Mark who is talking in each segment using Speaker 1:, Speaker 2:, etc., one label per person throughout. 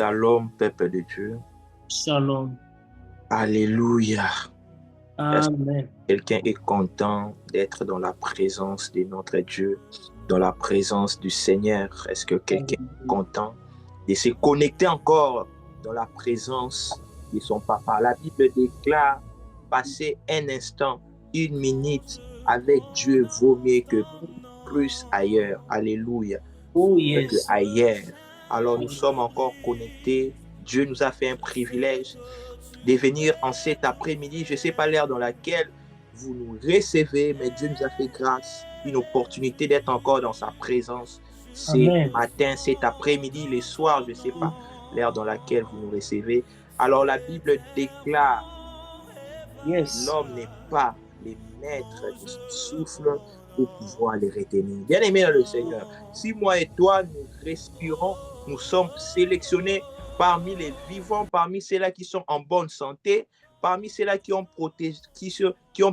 Speaker 1: Shalom, peuple de Dieu.
Speaker 2: Shalom.
Speaker 1: Alléluia. Est-ce que
Speaker 2: Amen.
Speaker 1: quelqu'un est content d'être dans la présence de notre Dieu, dans la présence du Seigneur? Est-ce que quelqu'un est content de se connecter encore dans la présence de son papa? La Bible déclare passer un instant, une minute avec Dieu vaut mieux que plus ailleurs. Alléluia.
Speaker 2: Oh
Speaker 1: Que
Speaker 2: yes.
Speaker 1: ailleurs. Alors nous sommes encore connectés. Dieu nous a fait un privilège de venir en cet après-midi. Je ne sais pas l'heure dans laquelle vous nous recevez, mais Dieu nous a fait grâce, une opportunité d'être encore dans sa présence. C'est matin, cet après-midi, les soirs, je ne sais pas l'heure dans laquelle vous nous recevez. Alors la Bible déclare, l'homme n'est pas le maître de son souffle pour pouvoir les retenir. Bien aimé dans le Seigneur, si moi et toi, nous respirons, nous sommes sélectionnés parmi les vivants, parmi ceux-là qui sont en bonne santé, parmi ceux-là qui ont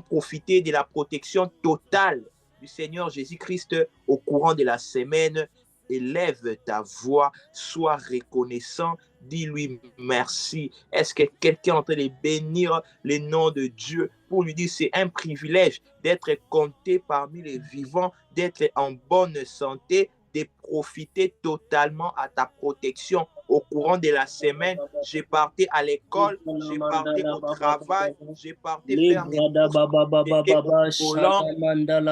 Speaker 1: profité de la protection totale du Seigneur Jésus-Christ au courant de la semaine. Élève ta voix, sois reconnaissant, dis-lui merci. Est-ce que quelqu'un est en train de bénir le nom de Dieu pour lui dire c'est un privilège d'être compté parmi les vivants, d'être en bonne santé, de profiter totalement à ta protection au courant de la semaine. J'ai parti à l'école, j'ai parti au travail, j'ai parti faire mes courses, au volant,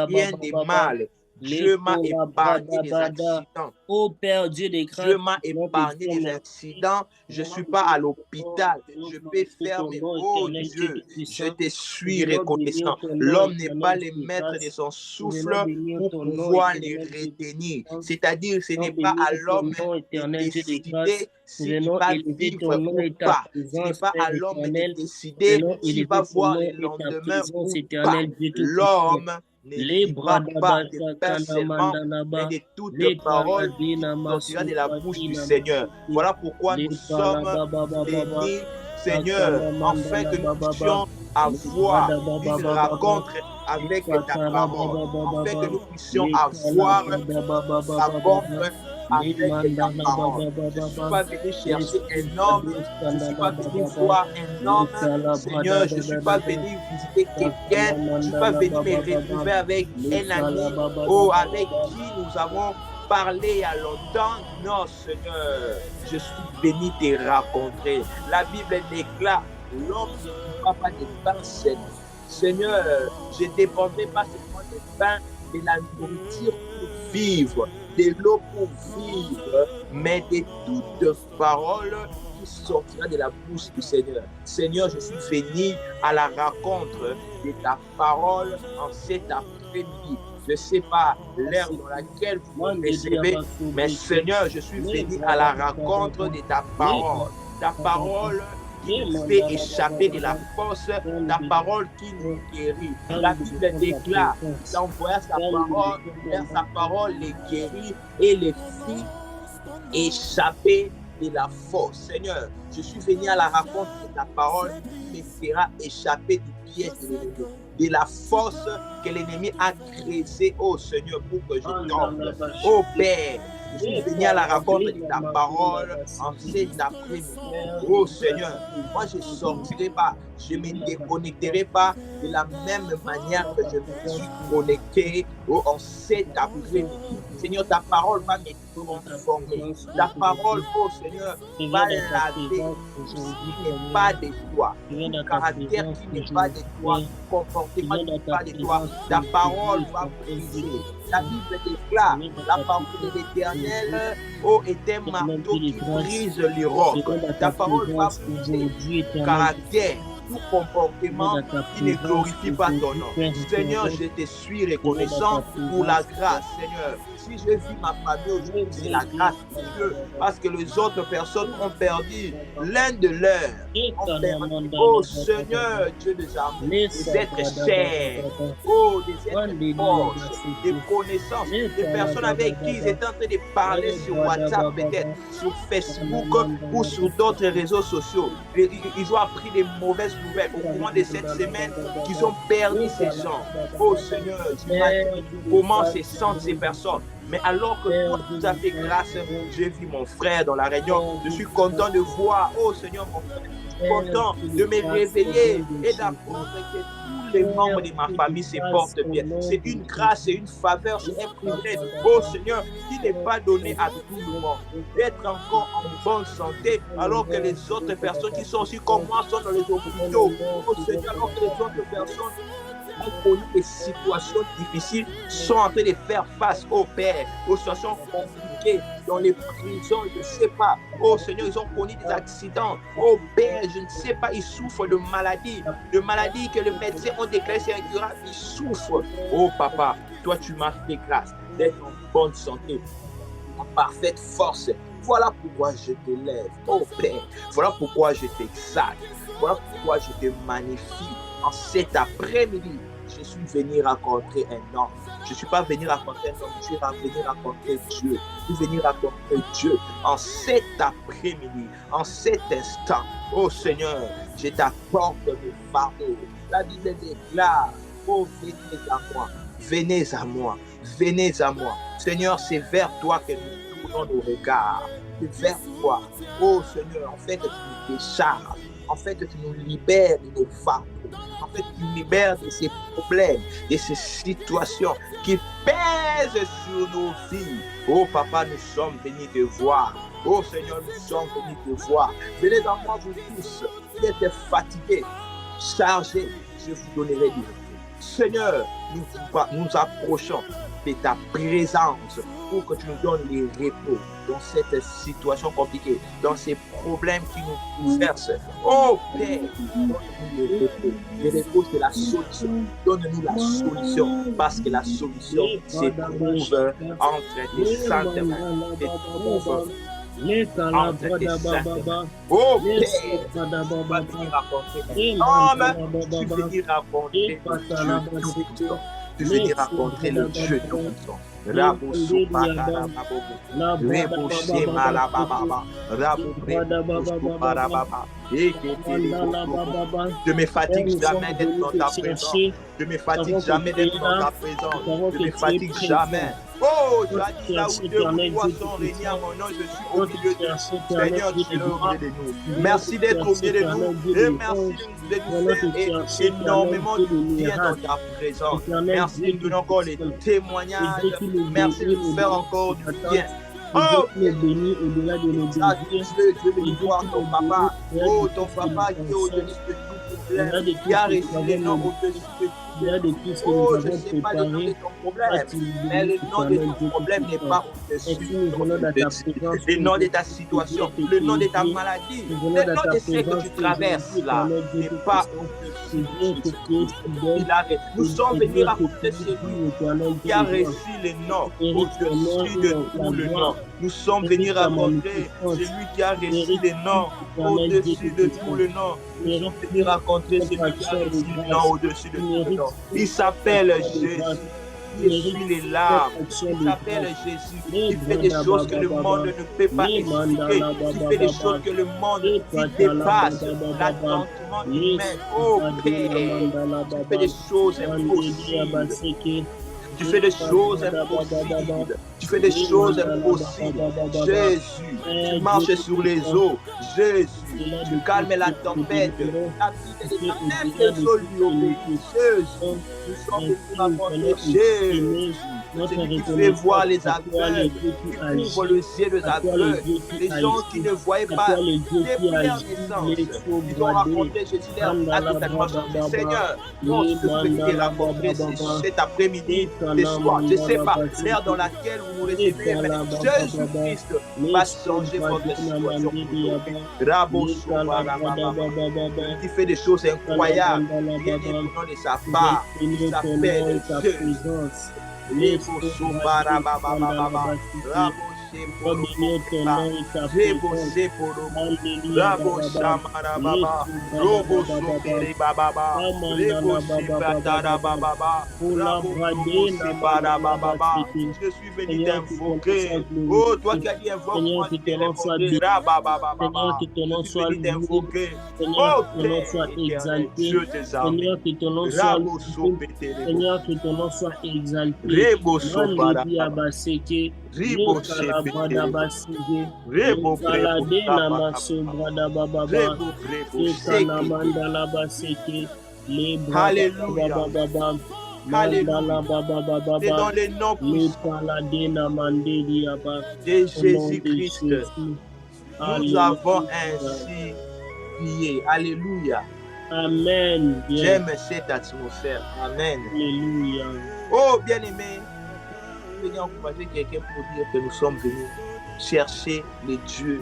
Speaker 1: rien de mal. Dieu m'a épargné des accidents.
Speaker 2: Oh Père Dieu des grâces,
Speaker 1: Dieu m'a épargné des accidents. Je ne suis pas à l'hôpital. Je peux faire mes oh Dieu, je te suis reconnaissant. L'homme n'est pas le maître de son souffle pour pouvoir les retenir. C'est-à-dire, ce n'est pas à l'homme de décider s'il va vivre ou pas. Ce n'est pas à l'homme de décider s'il va voir le lendemain ou pas. L'homme ne vivra pas de pain seulement, mais de toutes paroles qui sortira de la bouche du Seigneur. Voilà pourquoi nous sommes bénis, Seigneur, afin que nous puissions avoir une rencontre avec ta parole, afin que nous puissions avoir une rencontre avec ta parole. Je ne suis pas venu chercher un homme, je ne suis pas venu voir un homme, Seigneur, je ne suis pas venu visiter quelqu'un, je ne suis pas venu me retrouver avec un ami, avec qui nous avons parlé il y a longtemps. Non, Seigneur, je suis venu te rencontrer. La Bible déclare, l'homme ne vivra pas de pain seul. Seigneur, je ne dépendrai pas seulement du pain, de la nourriture pour vivre, de l'eau pour vivre, mais de toute parole qui sortira de la bouche du Seigneur. Seigneur, je suis venu à la rencontre de ta parole en cet après-midi. Je ne sais pas l'heure dans laquelle vous me recevez, mais Seigneur, je suis venu à la rencontre de ta parole. Ta parole qui nous fait échapper de la force, ta parole qui nous guérit. La Bible déclare, il envoya sa parole les guérit et les fit échapper de la force. Seigneur, je suis venu à la rencontre de ta parole qui me fera échapper du piège de l'ennemi, de la force que l'ennemi a créée, oh Seigneur, pour que je tombe. Oh Père, je suis venu à la rencontre de ta parole en cet après-midi. Oh Seigneur, moi je ne sortirai pas, je ne me déconnecterai pas de la même manière que je me suis connecté en cet après-midi. Seigneur, ta parole va me transformer. Ta parole, oh Seigneur, va laver tout ce qui n'est pas de toi, tout caractère qui n'est pas de toi, comportement qui n'est pas de toi. Ta parole va briser. La Bible déclare, la parole de l'Éternel est un marteau qui brise les rocs. Ta parole va briser tout caractère, tout comportement qui ne glorifie pas ton nom. Seigneur, je te suis reconnaissant pour la grâce, Seigneur. Si je vis ma famille aujourd'hui, c'est la grâce de Dieu, parce que les autres personnes ont perdu l'un de leurs. Oh Seigneur, Dieu des armées, des êtres chers, des êtres proches, des connaissances, des personnes avec qui ils étaient en train de parler sur WhatsApp, peut-être sur Facebook ou sur d'autres réseaux sociaux. Ils ont appris des mauvaises nouvelles au courant de cette semaine qu'ils ont perdu ces gens. Oh Seigneur, comment se sentent ces personnes? Mais alors que toi, tu nous as fait grâce, j'ai vu mon frère dans la réunion. Je suis content de voir, oh Seigneur, mon frère, je suis content de me réveiller et d'apprendre que tous les membres de ma famille se portent bien. C'est une grâce, c'est une faveur, c'est un privilège, oh Seigneur, qui n'est pas donné à tout le monde. D'être encore en bonne santé, alors que les autres personnes qui sont aussi comme moi sont dans les hôpitaux. Oh Seigneur, alors que les autres personnes ont connu des situations difficiles, sont en train de faire face au Père, aux situations compliquées, dans les prisons, je ne sais pas. Oh Seigneur, ils ont connu des accidents. Oh Père, je ne sais pas, ils souffrent de maladies que les médecins ont déclaré c'est incurable. Ils souffrent. Oh Papa, toi tu m'as fait grâce d'être en bonne santé, en parfaite force. Voilà pourquoi je t'élève, oh Père. Voilà pourquoi je t'exalte. Voilà pourquoi je te magnifie. En cet après-midi, je suis venu rencontrer un homme. Je ne suis pas venu rencontrer un homme, je suis venu rencontrer Dieu. Je suis venu rencontrer Dieu en cet après-midi, en cet instant. Oh Seigneur, je t'apporte mes fardeaux. La Bible déclare, oh venez à moi, venez à moi, venez à moi. Seigneur, c'est vers toi que nous tournons nos regards. C'est vers toi. Oh Seigneur, en fait, tu nous décharges. En fait, tu nous libères de nos fardeaux. En fait, tu nous libères de ces problèmes, de ces situations qui pèsent sur nos vies. Oh Papa, nous sommes venus te voir. Oh Seigneur, nous sommes venus te voir. Venez dans moi, vous tous, qui êtes fatigués, chargés, je vous donnerai du repos. Seigneur, nous approchons de ta présence pour que tu nous donnes les repos dans cette situation compliquée, dans ces problèmes qui nous bouleversent. Oh Père, donne-nous le repos. Le repos, c'est la solution. Donne-nous la solution, parce que la solution se trouve entre tes saintes mains. Se trouve entre tes saintes mains. Oh Père, tu vas venir raconter l'homme, tu vas venir raconter le Dieu. Tu veux venir rencontrer le Dieu Tout-Puissant. Rabo Soupakara Babobo, Rebo Shema la Baba, Rabo Rebo Barababa, je me fatigue jamais d'être dans ta présence. Je me fatigue jamais d'être dans ta présence. Je me fatigue jamais. Oh, tu as dit là où deux ou trois sont réunis à mon nom, je suis au milieu de nous. Seigneur, tu es au milieu de nous. Merci d'être au milieu de nous. Et merci de nous faire énormément de bien dans ta présence. Merci de nous donner encore les témoignages. Merci de nous faire encore du bien. Oh, béni au-delà de nos désirs. Je veux voir ton papa. Oh, ton papa qui est au-dessus de tout problème. Qui a réussi les noms au-dessus de tout. Oh, je ne sais pas le nom de ton problème, mais le nom de ton problème n'est pas au-dessus le nom de ta situation, le nom de ta maladie, le nom de ce que tu traverses là n'est pas au-dessus de tout. Nous sommes venus raconter celui qui a reçu le nom au-dessus de tout le nom. Nous sommes venus raconter celui qui a reçu le nom au-dessus de tout le nom. Nous sommes venus raconter celui qui a reçu le nom au-dessus de tout le nom. Il s'appelle Jésus. Il essuie les larmes. Il s'appelle Jésus. Il fait des choses que le monde ne peut pas expliquer. Il fait des choses que le monde qui dépasse l'entendement humain. Oh Père, tu fais des choses impossibles. Tu fais des choses impossibles. Tu fais des choses impossibles. Jésus, tu marches sur les eaux. Jésus, tu calmes la tempête. La vie de l'éternel lui obéit. Jésus, nous sommes venus raconter Jésus. Celui qui fait voir les aveugles, qui ouvre les yeux des aveugles, les gens qui ne voyaient pas depuis leur naissance. Ils ont raconté Jésus, a totalement changé. Seigneur, nous sommes venus raconter cet après-midi, ce soir, je ne sais pas, l'heure dans laquelle vous nous recevez, mais Jésus-Christ va changer votre situation. Rabo Soba, qui fait des choses incroyables, qui est le nom de sa part, il s'appelle Jésus. Rabo
Speaker 2: va bénir ton nom et ta puissance. Alléluia,
Speaker 1: Rabo Shamara Baba, Robo Sopere Baba, Rebo Sibatara Baba, Rabo Robo Separa Baba. Je suis venu t'invoquer. Oh, toi qui as dit invoque-moi, je vais répondre. Rababa. Je suis venu t'invoquer.
Speaker 2: Seigneur,
Speaker 1: Oh,
Speaker 2: que ton nom soit
Speaker 1: Père éternel,
Speaker 2: exalté.
Speaker 1: Dieu des armées.
Speaker 2: Seigneur, que ton nom soit
Speaker 1: Rabo
Speaker 2: exalté.
Speaker 1: Sopete
Speaker 2: Seigneur, que ton nom soit exalté.
Speaker 1: Rebo Sopara
Speaker 2: Mandedi abaseke,
Speaker 1: Ribo
Speaker 2: le calabrada
Speaker 1: Sepete
Speaker 2: basige,
Speaker 1: Rebo
Speaker 2: le
Speaker 1: Brebo
Speaker 2: calade
Speaker 1: Sabara
Speaker 2: namasobrada bababa,
Speaker 1: Rebo Brebo
Speaker 2: le
Speaker 1: Sekete.
Speaker 2: canamandala baseke, le brada
Speaker 1: Alléluia.
Speaker 2: bababa, mandala
Speaker 1: Alléluia. C'est
Speaker 2: bababa,
Speaker 1: dans le nom
Speaker 2: le
Speaker 1: puissant
Speaker 2: calade namandedi aba,
Speaker 1: de
Speaker 2: au nom de
Speaker 1: Jésus-Christ,
Speaker 2: Jésus.
Speaker 1: nous avons
Speaker 2: Alléluia.
Speaker 1: ainsi prié. Alléluia.
Speaker 2: Amen. Yes.
Speaker 1: J'aime cette atmosphère. Amen.
Speaker 2: Alléluia.
Speaker 1: Oh, bien-aimé, je vais encourager quelqu'un pour dire que nous sommes venus chercher les dieux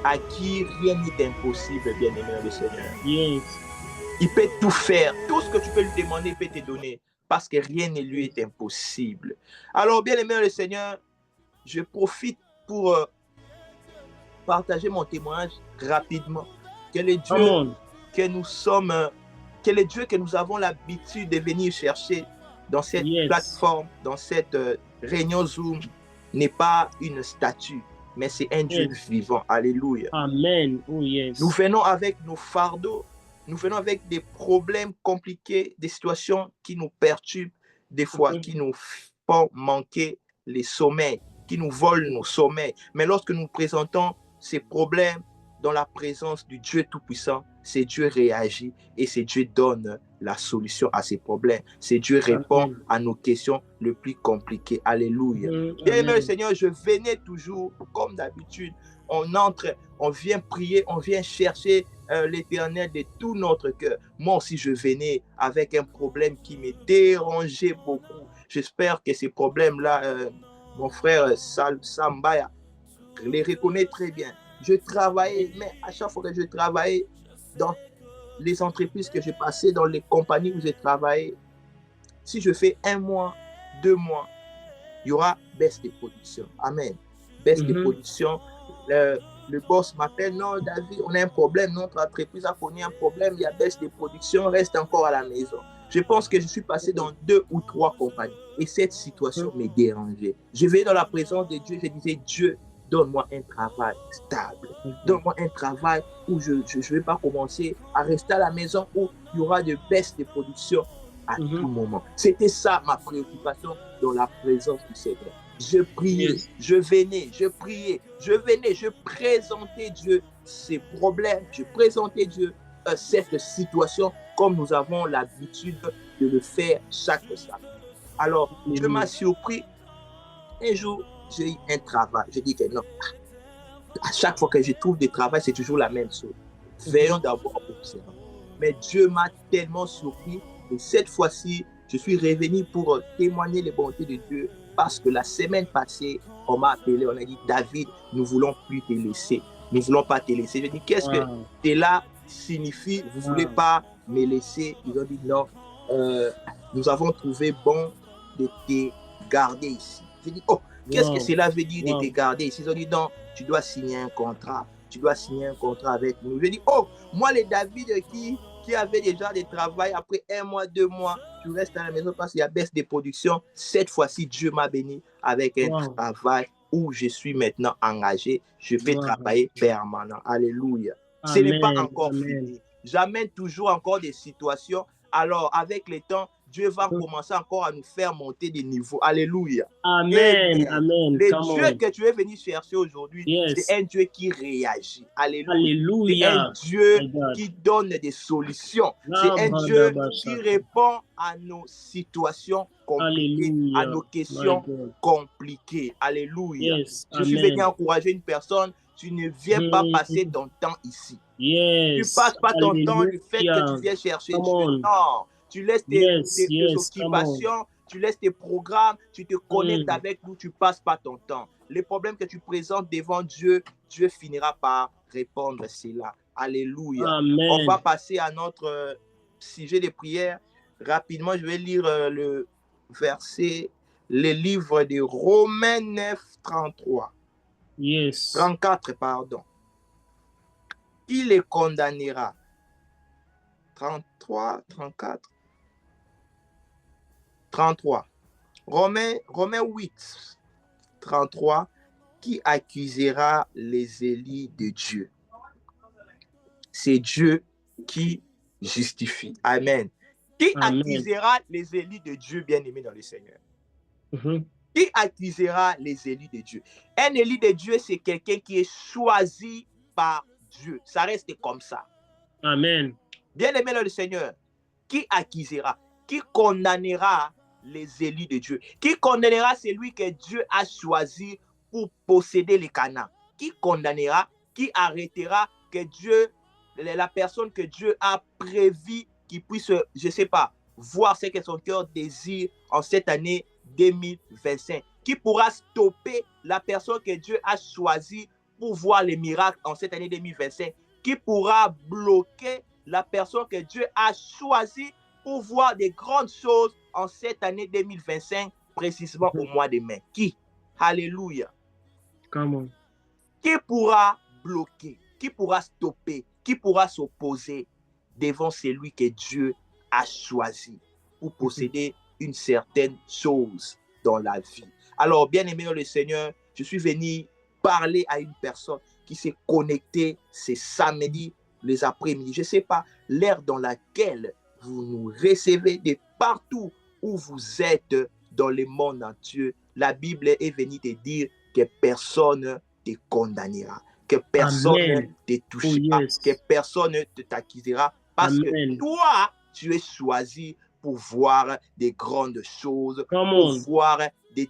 Speaker 1: à qui rien n'est impossible, bien-aimé le Seigneur.
Speaker 2: Yes.
Speaker 1: Il peut tout faire. Tout ce que tu peux lui demander, il peut te donner. Parce que rien ne lui est impossible. Alors, bien-aimé le Seigneur, je profite pour partager mon témoignage rapidement. Quel est Dieu que nous sommes, quel est Dieu que nous avons l'habitude de venir chercher dans cette plateforme, dans cette réunion Zoom, n'est pas une statue, mais c'est un Dieu vivant. Alléluia.
Speaker 2: Amen. Oh, yes.
Speaker 1: Nous venons avec nos fardeaux, nous venons avec des problèmes compliqués, des situations qui nous perturbent, des fois qui nous font manquer les sommeils, qui nous volent nos sommeils. Mais lorsque nous présentons ces problèmes dans la présence du Dieu Tout-Puissant, c'est Dieu réagit et c'est Dieu donne la solution à ces problèmes. C'est Dieu répond à nos questions les plus compliquées. Alléluia. Bien-aimé le Seigneur, je venais toujours, comme d'habitude, on entre, on vient prier, on vient chercher l'Éternel de tout notre cœur. Moi aussi, je venais avec un problème qui me dérangeait beaucoup. J'espère que ces problèmes-là, mon frère Sambaya les reconnaît très bien. Je travaillais, mais à chaque fois que je travaillais dans les entreprises que j'ai passées, dans les compagnies où j'ai travaillé, si je fais 1 mois, 2 mois, il y aura baisse de production. Amen. Baisse de production. Le boss m'appelle, non, David, on a un problème, notre entreprise a connu un problème, il y a baisse de production, reste encore à la maison. Je pense que je suis passé dans 2 ou 3 compagnies et cette situation me dérangeait. Je vais dans la présence de Dieu, je disais, Dieu, donne-moi un travail stable. Donne-moi un travail où je ne vais pas commencer à rester à la maison où il y aura de baisse de production à tout moment. C'était ça ma préoccupation dans la présence du Seigneur. Je priais, je venais, je priais, je venais, je présentais Dieu ces problèmes, je présentais Dieu cette situation comme nous avons l'habitude de le faire chaque samedi. Alors, Dieu m'a surpris. Un jour, j'ai eu un travail. Je dis que non. À chaque fois que je trouve des travail, c'est toujours la même chose. Veillons d'abord observer. Mais Dieu m'a tellement surpris. Et cette fois-ci, je suis revenu pour témoigner les bontés de Dieu. Parce que la semaine passée, on m'a appelé, on a dit, David, nous ne voulons plus te laisser. Nous ne voulons pas te laisser. Je dis, qu'est-ce que t'es là signifie? Vous ne voulez pas me laisser? Ils ont dit, non, nous avons trouvé bon de te garder ici. J'ai dit, oh, qu'est-ce que cela veut dire de te garder ici? Ils ont dit, non, tu dois signer un contrat. Tu dois signer un contrat avec nous. J'ai dit, oh, moi, les David qui avaient déjà des travail, après 1 mois, 2 mois, tu restes à la maison parce qu'il y a baisse de production. Cette fois-ci, Dieu m'a béni avec un travail où je suis maintenant engagé. Je vais travailler permanent. Alléluia. Ce n'est pas encore fini. J'amène toujours encore des situations. Alors, avec le temps, Dieu va commencer encore à nous faire monter des niveaux. Alléluia.
Speaker 2: Amen. Amen.
Speaker 1: Le Dieu que tu es venu chercher aujourd'hui, c'est un Dieu qui réagit. Alléluia. C'est un Dieu qui donne des solutions. C'est un Dieu qui répond à nos situations compliquées, à nos questions compliquées. Alléluia. Je suis venu encourager une personne. Tu ne viens pas passer ton temps ici. Tu ne passes pas ton temps du fait que tu viens chercher Dieu. Non. Tu laisses tes occupations, tu laisses tes programmes, tu te connectes avec nous, tu ne passes pas ton temps. Les problèmes que tu présentes devant Dieu, Dieu finira par répondre à cela. Alléluia.
Speaker 2: Amen.
Speaker 1: On va passer à notre sujet de prière. Rapidement, je vais lire le verset, le livre de Romains 9, 33.
Speaker 2: Yes.
Speaker 1: 34, pardon. Qui les condamnera? 33, 34. 33. Romains 8, 33. Qui accusera les élus de Dieu? C'est Dieu qui justifie. Amen. Qui accusera les élus de Dieu, bien-aimés dans le Seigneur? Qui accusera les élus de Dieu? Un élu de Dieu, c'est quelqu'un qui est choisi par Dieu. Ça reste comme ça.
Speaker 2: Amen.
Speaker 1: Bien-aimés dans le Seigneur, qui accusera? Qui condamnera les élus de Dieu? Qui condamnera celui que Dieu a choisi pour posséder les Canaan? Qui condamnera? Qui arrêtera que Dieu, la personne que Dieu a prévu qui puisse, je ne sais pas, voir ce que son cœur désire en cette année 2025? Qui pourra stopper la personne que Dieu a choisie pour voir les miracles en cette année 2025? Qui pourra bloquer la personne que Dieu a choisie pour voir des grandes choses en cette année 2025, précisément au mois de mai? Qui? Alléluia.
Speaker 2: Come on.
Speaker 1: Qui pourra bloquer? Qui pourra stopper? Qui pourra s'opposer devant celui que Dieu a choisi pour posséder une certaine chose dans la vie? Alors, bien-aimé le Seigneur, je suis venu parler à une personne qui s'est connectée ce samedi, les après-midi. Je ne sais pas l'heure dans laquelle vous nous recevez, de partout où vous êtes dans le monde entier. La Bible est venue te dire que personne ne te condamnera, que personne ne te touchera, que personne ne t'accusera, parce que toi, tu es choisi pour voir des grandes choses, pour voir des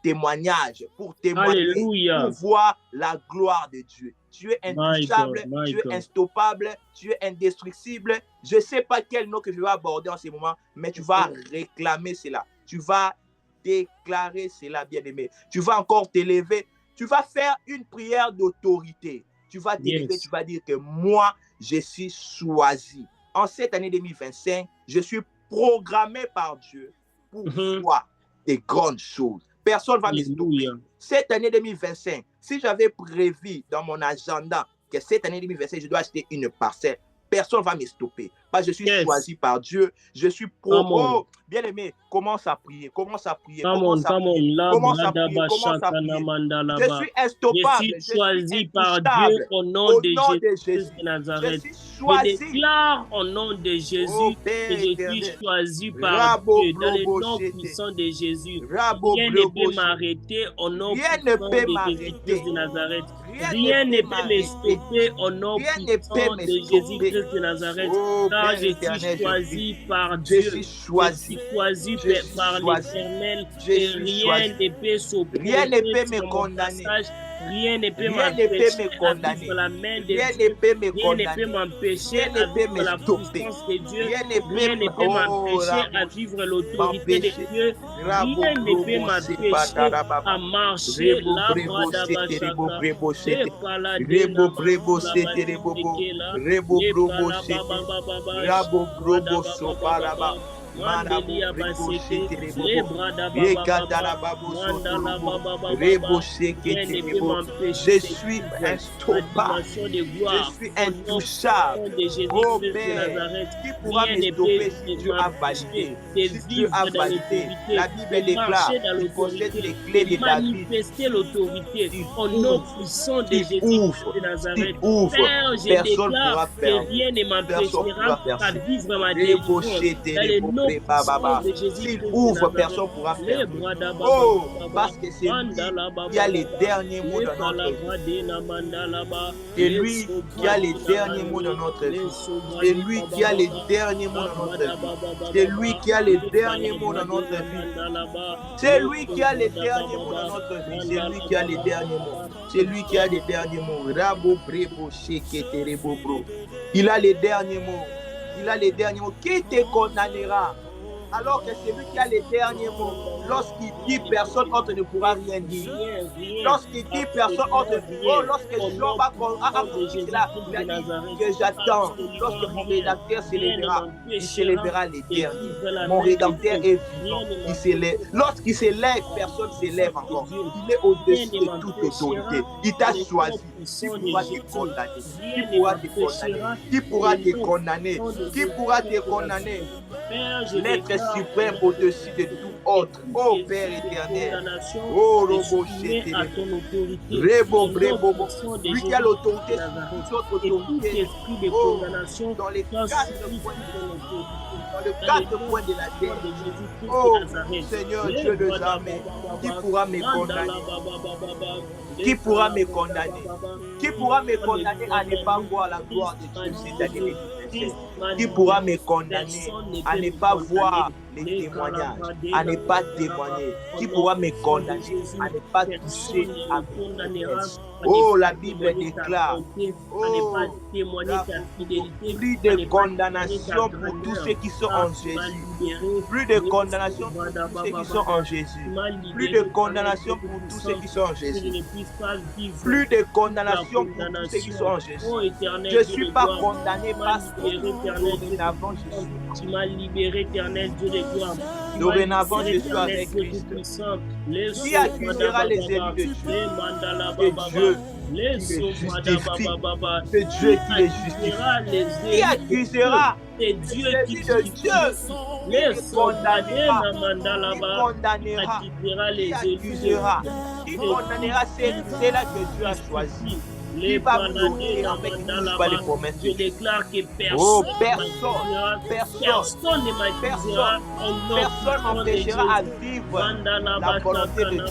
Speaker 1: témoignages, pour témoigner,
Speaker 2: Alléluia.
Speaker 1: pour voir la gloire de Dieu. Tu es intouchable, tu es instoppable, tu es indestructible. Je ne sais pas quel nom que je vais aborder en ce moment, mais tu vas réclamer cela. Tu vas déclarer cela, bien-aimé. Tu vas encore t'élever. Tu vas faire une prière d'autorité. Tu vas t'élever, tu vas dire que moi, je suis choisi. En cette année 2025, je suis programmé par Dieu pour voir des grandes choses. Personne ne va me stopper. Cette année 2025, si j'avais prévu dans mon agenda que cette année 2025, je dois acheter une parcelle, personne ne va me stopper. Parce que je suis choisi par Dieu. Je suis pro. Bien aimé, commence à prier. Commence à prier. Commence à prier. Commence à prier. Commence à prier. Je suis instoppable.
Speaker 2: Je suis choisi par Dieu au nom de Jésus de Nazareth. Je déclare au nom de Jésus que je suis choisi par Dieu dans le nom puissant de Jésus. Rien ne peut m'arrêter au nom puissant de Jésus de Nazareth. Rien ne peut me stopper au nom puissant de Jésus-Christ de Nazareth. Car je suis choisi par Dieu. Je suis choisi par l'Éternel. Et rien ne peut s'opposer.
Speaker 1: Rien ne peut me condamner.
Speaker 2: Rien ne peut m'empêcher à vivre la main de Dieu. Rien ne peut m'empêcher à vivre la puissance de Dieu. Rien ne peut m'empêcher à vivre l'autorité de Dieu. Rien ne peut m'empêcher à marcher
Speaker 1: je suis instoppable, je suis intouchable. Oh Père, qui pourra me stopper si Dieu a validé? Si Dieu a validé, la Bible déclare qu'il possède les clés de David.
Speaker 2: Manifester l'autorité au nom puissant de Jésus de Nazareth.
Speaker 1: Père,
Speaker 2: je déclare que rien ne m'empêchera à vivre ma délivrance. Dans le nom puissant de Jésus.
Speaker 1: S'il ouvre, personne ne pourra faire. Oh, parce que c'est lui qui a les derniers mots dans notre vie. C'est lui qui a les derniers mots dans notre vie. C'est lui qui a les derniers mots dans notre vie. C'est lui qui a les derniers mots dans notre vie. C'est lui qui a les derniers mots dans notre vie. C'est lui qui a les derniers mots. C'est lui qui a les derniers mots. Il a les derniers mots. Il a les derniers mots. Qui te condamnera? alors que c'est lui qui a les derniers mots. Lorsqu'il dit, personne autre ne pourra rien dire. Lorsqu'il dit, personne autre, lorsque Job a compris cela, il a dit que j'attends. Lorsque mon rédacteur s'élèvera, il s'élèvera les derniers. Mon rédempteur est vivant. Lorsqu'il s'élève, personne ne s'élève encore. Il est au-dessus de toute autorité. Il t'a choisi. Qui pourra te condamner? Qui pourra te condamner? Qui pourra te condamner? L'être suprême au-dessus de tout autre. Oh Père éternel. Oh Robo Chété. Lui qui a l'autorité sur toute autre autorité. Oh, dans les quatre coins de la terre. Oh Seigneur Dieu de armées, qui pourra me condamner? Qui pourra me condamner? Qui pourra me condamner à ne pas voir la gloire de Dieu cette année? Qui pourra me condamner à ne pas voir les témoignages, à ne pas témoigner? Qui pourra me condamner à ne pas toucher à mon promesse? Oh, la Bible déclare, oh, plus de condamnation pour tous ceux qui sont en Jésus. Plus de condamnation pour tous ceux qui sont en Jésus. Plus de condamnation pour tous ceux qui sont en Jésus. Plus de condamnation pour tous ceux qui sont en Jésus. Je ne suis pas condamné parce que dorénavant je suis.
Speaker 2: Tu m'as libéré, éternel Dieu de gloire.
Speaker 1: Dorénavant, je suis avec Christ. Qui accusera les élus de Dieu? C'est Dieu qui les justifie. C'est Dieu qui les justifie. Qui accusera
Speaker 2: les élus
Speaker 1: de Dieu?
Speaker 2: Les condamnera.
Speaker 1: Qui accusera? Qui condamnera? C'est là que Dieu a choisi. Qui va bloquer avec nous pas les promesses de Dieu? Personne m'empêchera à vivre la volonté de Dieu,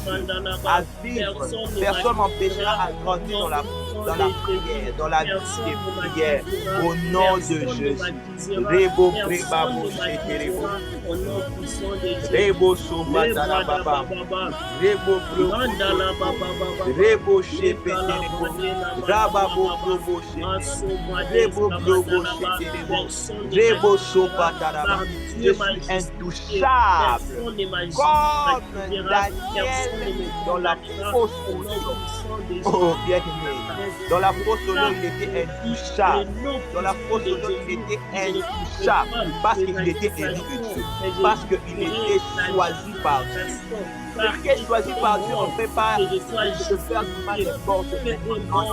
Speaker 1: à vivre. Personne m'empêchera à grandir dans la prière, dans la vie de prière, au nom de Jésus. Rebo Bribabo Shekerebo, Rebo Sobatala Baba, Rebo Bribabo, Rebo Shepeterebo, Rababo Brobo Shekerebo, Rebo Brobo Shekerebo, Rebo Sobatala. Je suis intouchable, comme Daniel dans la fosse au lion. Oh, bien aimé. Dans la fosse au lion, il était intouchable. Dans la fosse au lion, il était intouchable. Parce qu'il était élu de Dieu. Parce qu'il était choisi par Dieu. Celui qui est choisi par Dieu, on ne peut pas se faire du mal n'importe comment.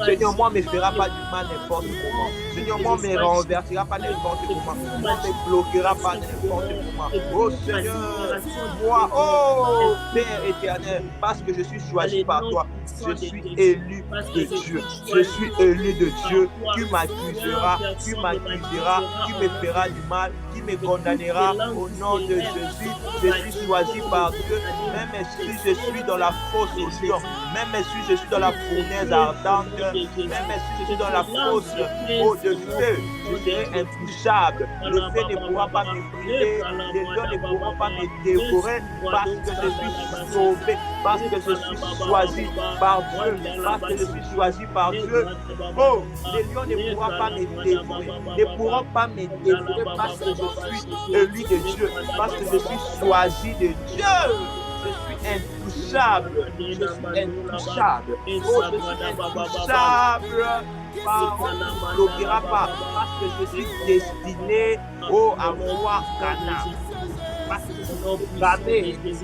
Speaker 1: Seigneur, moi, ne me fera pas du mal n'importe comment. Seigneur, moi, ne me renversera pas n'importe comment. Moi, ne me bloquera pas n'importe comment. Oh Seigneur, moi, oh Père éternel, parce que je suis choisi par toi, je suis élu de Dieu. Je suis élu de Dieu. Tu m'accuseras, tu me feras du mal, tu me condamneras au nom de Jésus. Je suis choisi par Dieu, même si je suis dans la fosse au lion, même si je suis dans la fournaise ardente, même si je suis dans la fosse de feu, je serai intouchable. Le feu ne pourra pas me brûler, les lions ne pourront pas me dévorer, parce que je suis sauvé, parce que je suis choisi par Dieu, parce que je suis choisi par Dieu. Oh, les lions ne pourront pas me dévorer, ne pourront pas me dévorer, parce que je suis élu de Dieu, parce que je suis choisi de Dieu. Je suis intouchable. Je suis intouchable. Oh, je suis intouchable. On ne bloquera pas, parce que je suis destiné à voir Cana. Parce que je suis gravé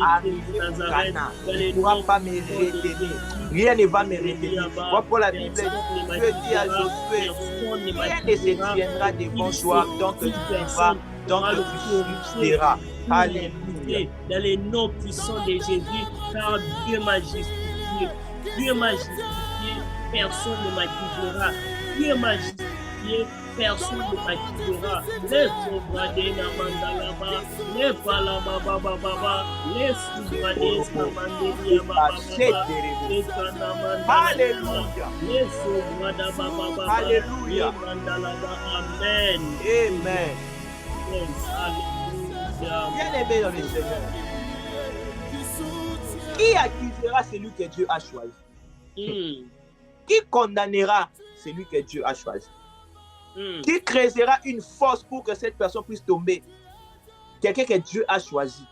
Speaker 1: à arriver au Cana. On ne pourra pas me retenir. Rien ne va me retenir. Moi, pour la Bible, Dieu dit à Josué, rien ne se tiendra devant toi, tant que tu vivras, tant que tu subsisteras. Alléluia.
Speaker 2: Dans les noms puissants de Jésus, car Dieu m'a justifié. Dieu m'a justifié, personne ne m'accusera. Dieu m'a justifié, personne ne m'accusera. Les sauvradés n'amandalaba, les palababa, les sauvradés n'amandeliaba, les kanamandalaba,
Speaker 1: Alléluia.
Speaker 2: les sauvradababa,
Speaker 1: Alléluia.
Speaker 2: Amen.
Speaker 1: Amen.
Speaker 2: Alléluia.
Speaker 1: Bien-aimé dans le Seigneur, qui accusera celui que Dieu a choisi? Qui condamnera celui que Dieu a choisi? Qui créera une force pour que cette personne puisse tomber? Quelqu'un que Dieu a choisi.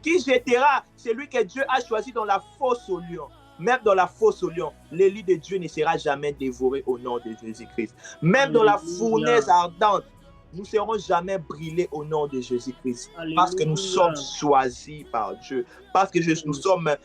Speaker 1: Qui jettera celui que Dieu a choisi dans la fosse au lion? Même dans la fosse au lion, l'élu de Dieu ne sera jamais dévoré au nom de Jésus-Christ. Même dans la fournaise ardente, nous ne serons jamais brûlés au nom de Jésus-Christ. Parce que nous sommes choisis par Dieu. Parce que nous sommes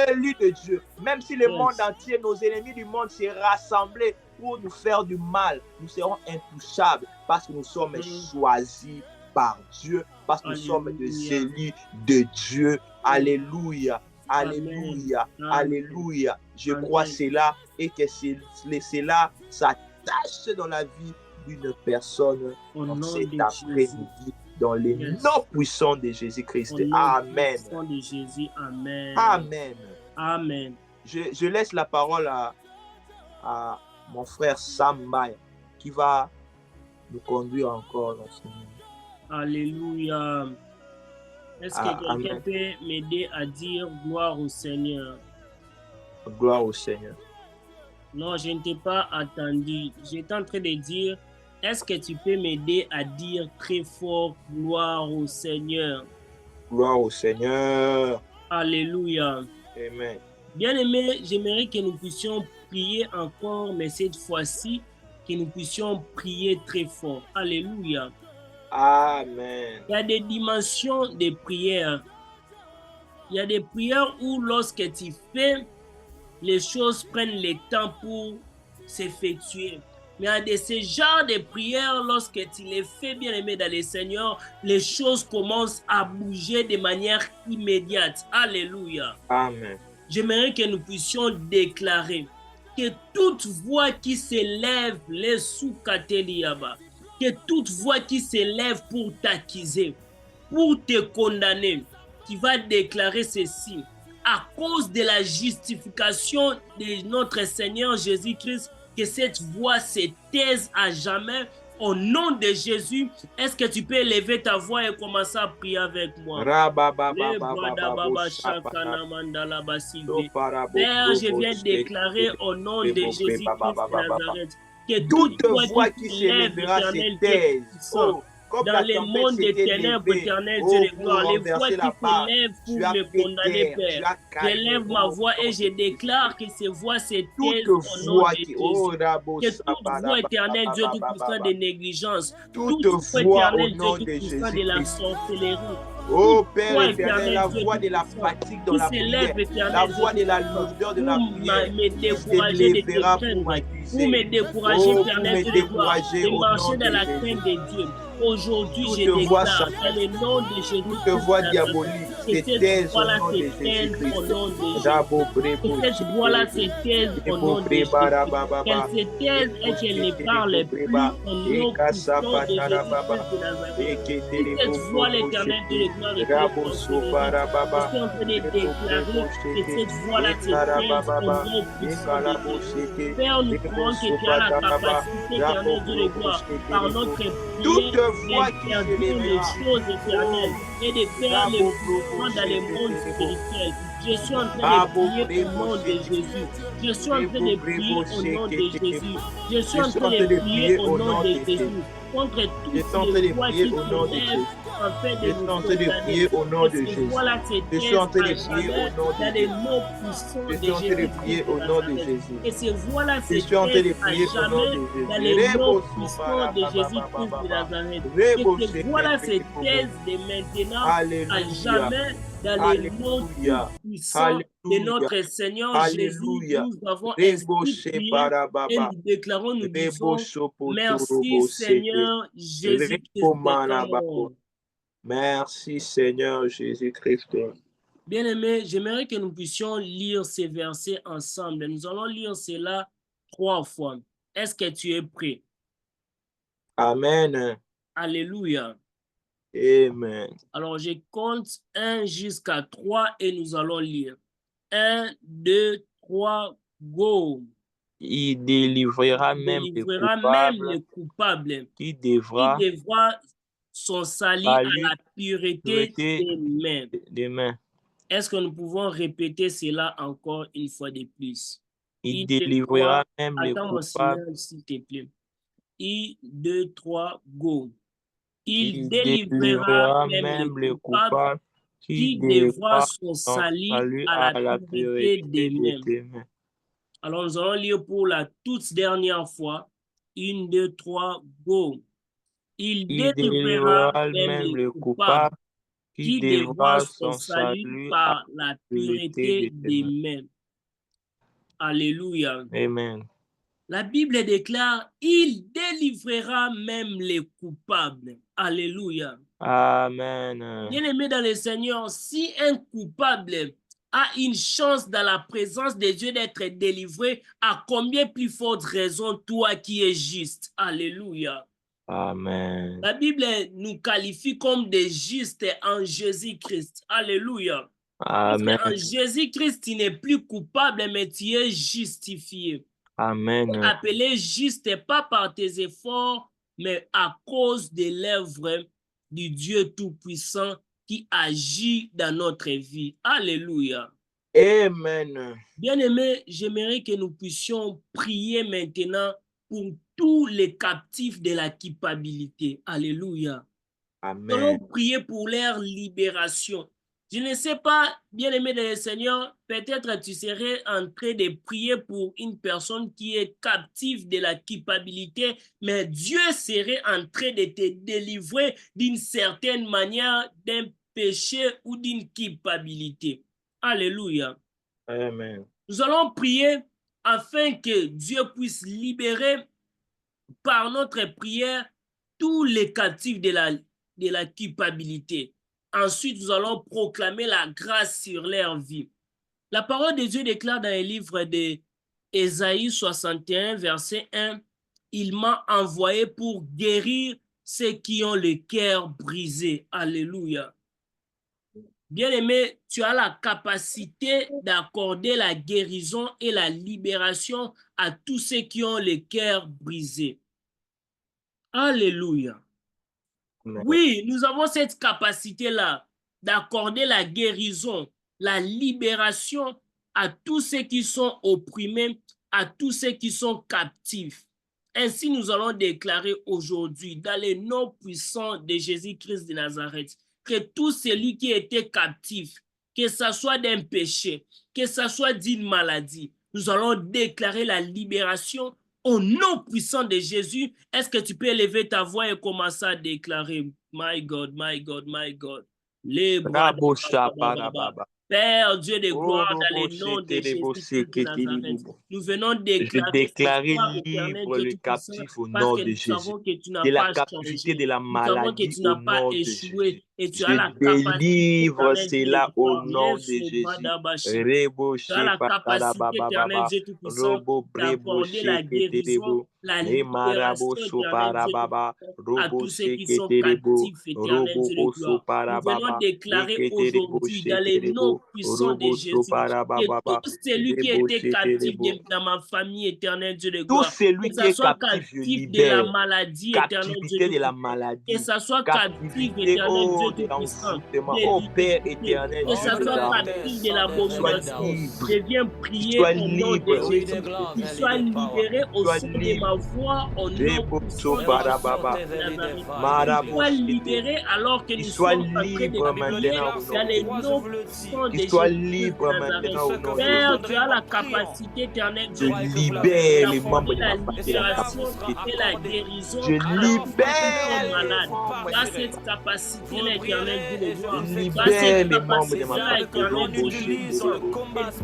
Speaker 1: élus de Dieu. Même si le monde entier, nos ennemis du monde s'est rassemblés pour nous faire du mal, nous serons intouchables parce que nous sommes choisis par Dieu, parce que nous sommes des élus de Dieu. Alléluia. Alléluia, alléluia. Je crois cela et que cela s'attache dans la vie d'une personne dans cet après-midi, dans les noms puissants de Jésus-Christ. Amen. Amen.
Speaker 2: Amen.
Speaker 1: Je laisse la parole à mon frère Sam Mbaye qui va nous conduire encore dans ce moment.
Speaker 2: Alléluia. Est-ce que quelqu'un peut m'aider à dire gloire au Seigneur?
Speaker 1: Gloire au Seigneur.
Speaker 2: Non, je ne t'ai pas attendu. J'étais en train de dire, est-ce que tu peux m'aider à dire très fort gloire au Seigneur?
Speaker 1: Gloire au Seigneur.
Speaker 2: Alléluia.
Speaker 1: Amen.
Speaker 2: Bien-aimés, j'aimerais que nous puissions prier encore, mais cette fois-ci, que nous puissions prier très fort. Alléluia.
Speaker 1: Amen.
Speaker 2: Il y a des dimensions de prière. Il y a des prières où lorsque tu fais, les choses prennent le temps pour s'effectuer. Mais il y a de ces genres de prières, lorsque tu les fais bien aimé dans le Seigneur, les choses commencent à bouger de manière immédiate. Alléluia.
Speaker 1: Amen.
Speaker 2: J'aimerais que nous puissions déclarer que toute voix qui s'élève, les sous-kateliaba, que toute voix qui s'élève pour t'accuser, pour te condamner, qui va déclarer ceci, à cause de la justification de notre Seigneur Jésus-Christ, que cette voix se taise à jamais. Au nom de Jésus, est-ce que tu peux élever ta voix et commencer à prier avec moi? Père, je viens déclarer au nom de Jésus-Christ de Nazareth que toute voix qui s'élèvera se taise. Dans les mondes des ténèbres, éternel Dieu de gloire, les voix qui s'élèvent pour me condamner, Père. J'élève ma voix et je déclare que ces voix se taisent au nom de Jésus. Que toute voix, éternel Dieu tout-puissant de négligence, toute voix, éternel Dieu tout-puissant de la sorcellerie,
Speaker 1: oh Père éternel, la voix de la fatigue dans la prière, la voix de la lourdeur de la prière,
Speaker 2: pour me décourager, éternel Dieu de gloire, de marcher dans la crainte de Dieu. Aujourd'hui, je déclare dans le nom de Jésus,
Speaker 1: toute voix diabolique, que cette voix-là se taise au nom de Jésus.
Speaker 2: Que cette voix-là se taise au nom de Jésus. Qu'elle se taise et qu'elle ne parle plus au nom puissant de Jésus de Nazareth. Que cette voix, l'éternel de l'église, je suis en train de déclarer que cette voix-là se taise au nom puissant de Jésus. Père, nous croyons que tu as la capacité, éternel de l'église, par notre prière,
Speaker 1: voix qui
Speaker 2: les choses éternelles et de faire les mouvements dans les mondes spirituels. Je suis en train de prier au nom de Jésus. Je suis en train de prier au nom de Jésus. Je suis en train de prier au nom de Jésus. Contre toutes les voix qui s'élèvent en fait de nous condamner. Voilà, c'est
Speaker 1: je suis en train de prier au nom de
Speaker 2: dans les noms puissants de
Speaker 1: Jésus. Je suis en train de prier au nom de Jésus.
Speaker 2: Et ces voix-là, c'est
Speaker 1: je suis en train de prier au nom de Jésus.
Speaker 2: Dans les noms puissants de Jésus-Christ de Nazareth. Et ces voix-là, c'est taise de maintenant à jamais dans les noms puissants de notre Seigneur Jésus. Nous avons ainsi prié et nous déclarons, nous disons, merci Seigneur Jésus-Christ.
Speaker 1: Merci Seigneur Jésus-Christ.
Speaker 2: Bien-aimés, j'aimerais que nous puissions lire ces versets ensemble. Nous allons lire cela 3 fois. Est-ce que tu es prêt?
Speaker 1: Amen.
Speaker 2: Alléluia.
Speaker 1: Amen.
Speaker 2: Alors, je compte 1 jusqu'à 3 et nous allons lire. 1, 2, 3, go.
Speaker 1: Il délivrera même les
Speaker 2: coupables.
Speaker 1: Qui devra
Speaker 2: son salut à la pureté
Speaker 1: des mains.
Speaker 2: Est-ce que nous pouvons répéter cela encore une fois de plus?
Speaker 1: Il délivrera même les coupables.
Speaker 2: Signal, s'il te plaît. 1, 2, 3, go. Il délivrera même les coupables qui dévoient son salut à la pureté des mêmes. Alors, nous allons lire pour la toute dernière fois. 1, 2, 3, go. Il délivrera même les coupables qui dévoient son salut par la pureté des mêmes. Alléluia.
Speaker 1: Amen.
Speaker 2: La Bible déclare, il délivrera même les coupables. Alléluia.
Speaker 1: Amen.
Speaker 2: Bien-aimé dans le Seigneur, si un coupable a une chance dans la présence de Dieu d'être délivré, à combien plus forte raison toi qui es juste? Alléluia.
Speaker 1: Amen.
Speaker 2: La Bible nous qualifie comme des justes en Jésus-Christ. Alléluia.
Speaker 1: Amen.
Speaker 2: En Jésus-Christ, tu n'es plus coupable, mais tu es justifié.
Speaker 1: Amen.
Speaker 2: Appelé juste pas par tes efforts, mais à cause de l'œuvre du Dieu Tout-Puissant qui agit dans notre vie. Alléluia.
Speaker 1: Amen.
Speaker 2: Bien-aimés, j'aimerais que nous puissions prier maintenant pour tous les captifs de la culpabilité. Alléluia.
Speaker 1: Amen.
Speaker 2: Nous allons prier pour leur libération. Je ne sais pas, bien-aimé de le Seigneur, peut-être tu serais en train de prier pour une personne qui est captive de la culpabilité, mais Dieu serait en train de te délivrer d'une certaine manière d'un péché ou d'une culpabilité. Alléluia.
Speaker 1: Amen.
Speaker 2: Nous allons prier afin que Dieu puisse libérer par notre prière tous les captifs de la culpabilité. Ensuite, nous allons proclamer la grâce sur leur vie. La parole de Dieu déclare dans le livre d'Ésaïe 61, verset 1, « Il m'a envoyé pour guérir ceux qui ont le cœur brisé. » Alléluia. Bien-aimé, tu as la capacité d'accorder la guérison et la libération à tous ceux qui ont le cœur brisé. Alléluia. Oui, nous avons cette capacité-là d'accorder la guérison, la libération à tous ceux qui sont opprimés, à tous ceux qui sont captifs. Ainsi, nous allons déclarer aujourd'hui, dans le nom puissant de Jésus-Christ de Nazareth, que tout celui qui était captif, que ce soit d'un péché, que ce soit d'une maladie, nous allons déclarer la libération au nom puissant de Jésus. Est-ce que tu peux élever ta voix et commencer à déclarer, my God, my God, my God. Les bras Père Dieu de gloire, dans le nom de Jésus-Christ de Nazareth, nous venons déclarer
Speaker 1: libre le captif au nom de Jésus.
Speaker 2: De
Speaker 1: la captivité de la maladie,
Speaker 2: tu n'as pas échoué et tu as la
Speaker 1: capacité délivre cela au nom de Jésus.
Speaker 2: Tu as la capacité éternelle, Dieu Tout-Puissant, d'accorder la guérison, la libération éternelle, à tous ceux qui sont captifs, éternel Dieu de gloire. Nous venons déclarer aujourd'hui dans le nom puissant de Jésus que tout celui qui était captif dans ma famille, éternel Dieu de gloire,
Speaker 1: que ce soit
Speaker 2: captif de la maladie, éternel Dieu de gloire, que ce soit captif, éternel Dieu Tout-Puissant,
Speaker 1: Père éternel,
Speaker 2: que ce soit captif de l'abomination, je viens prier au nom de Jésus, qu'il soit libéré au son de ma voix, au nom puissant de Nazareth. Soit libéré alors que nous sommes en train de prier dans les noms puissants de Jésus. Père, tu as la capacité éternelle de
Speaker 1: libérer les membres de
Speaker 2: la libération et la guérison.
Speaker 1: Je libère
Speaker 2: malade. Tu as cette capacité éternelle de gloire.
Speaker 1: Je libère les membres de ma
Speaker 2: famille.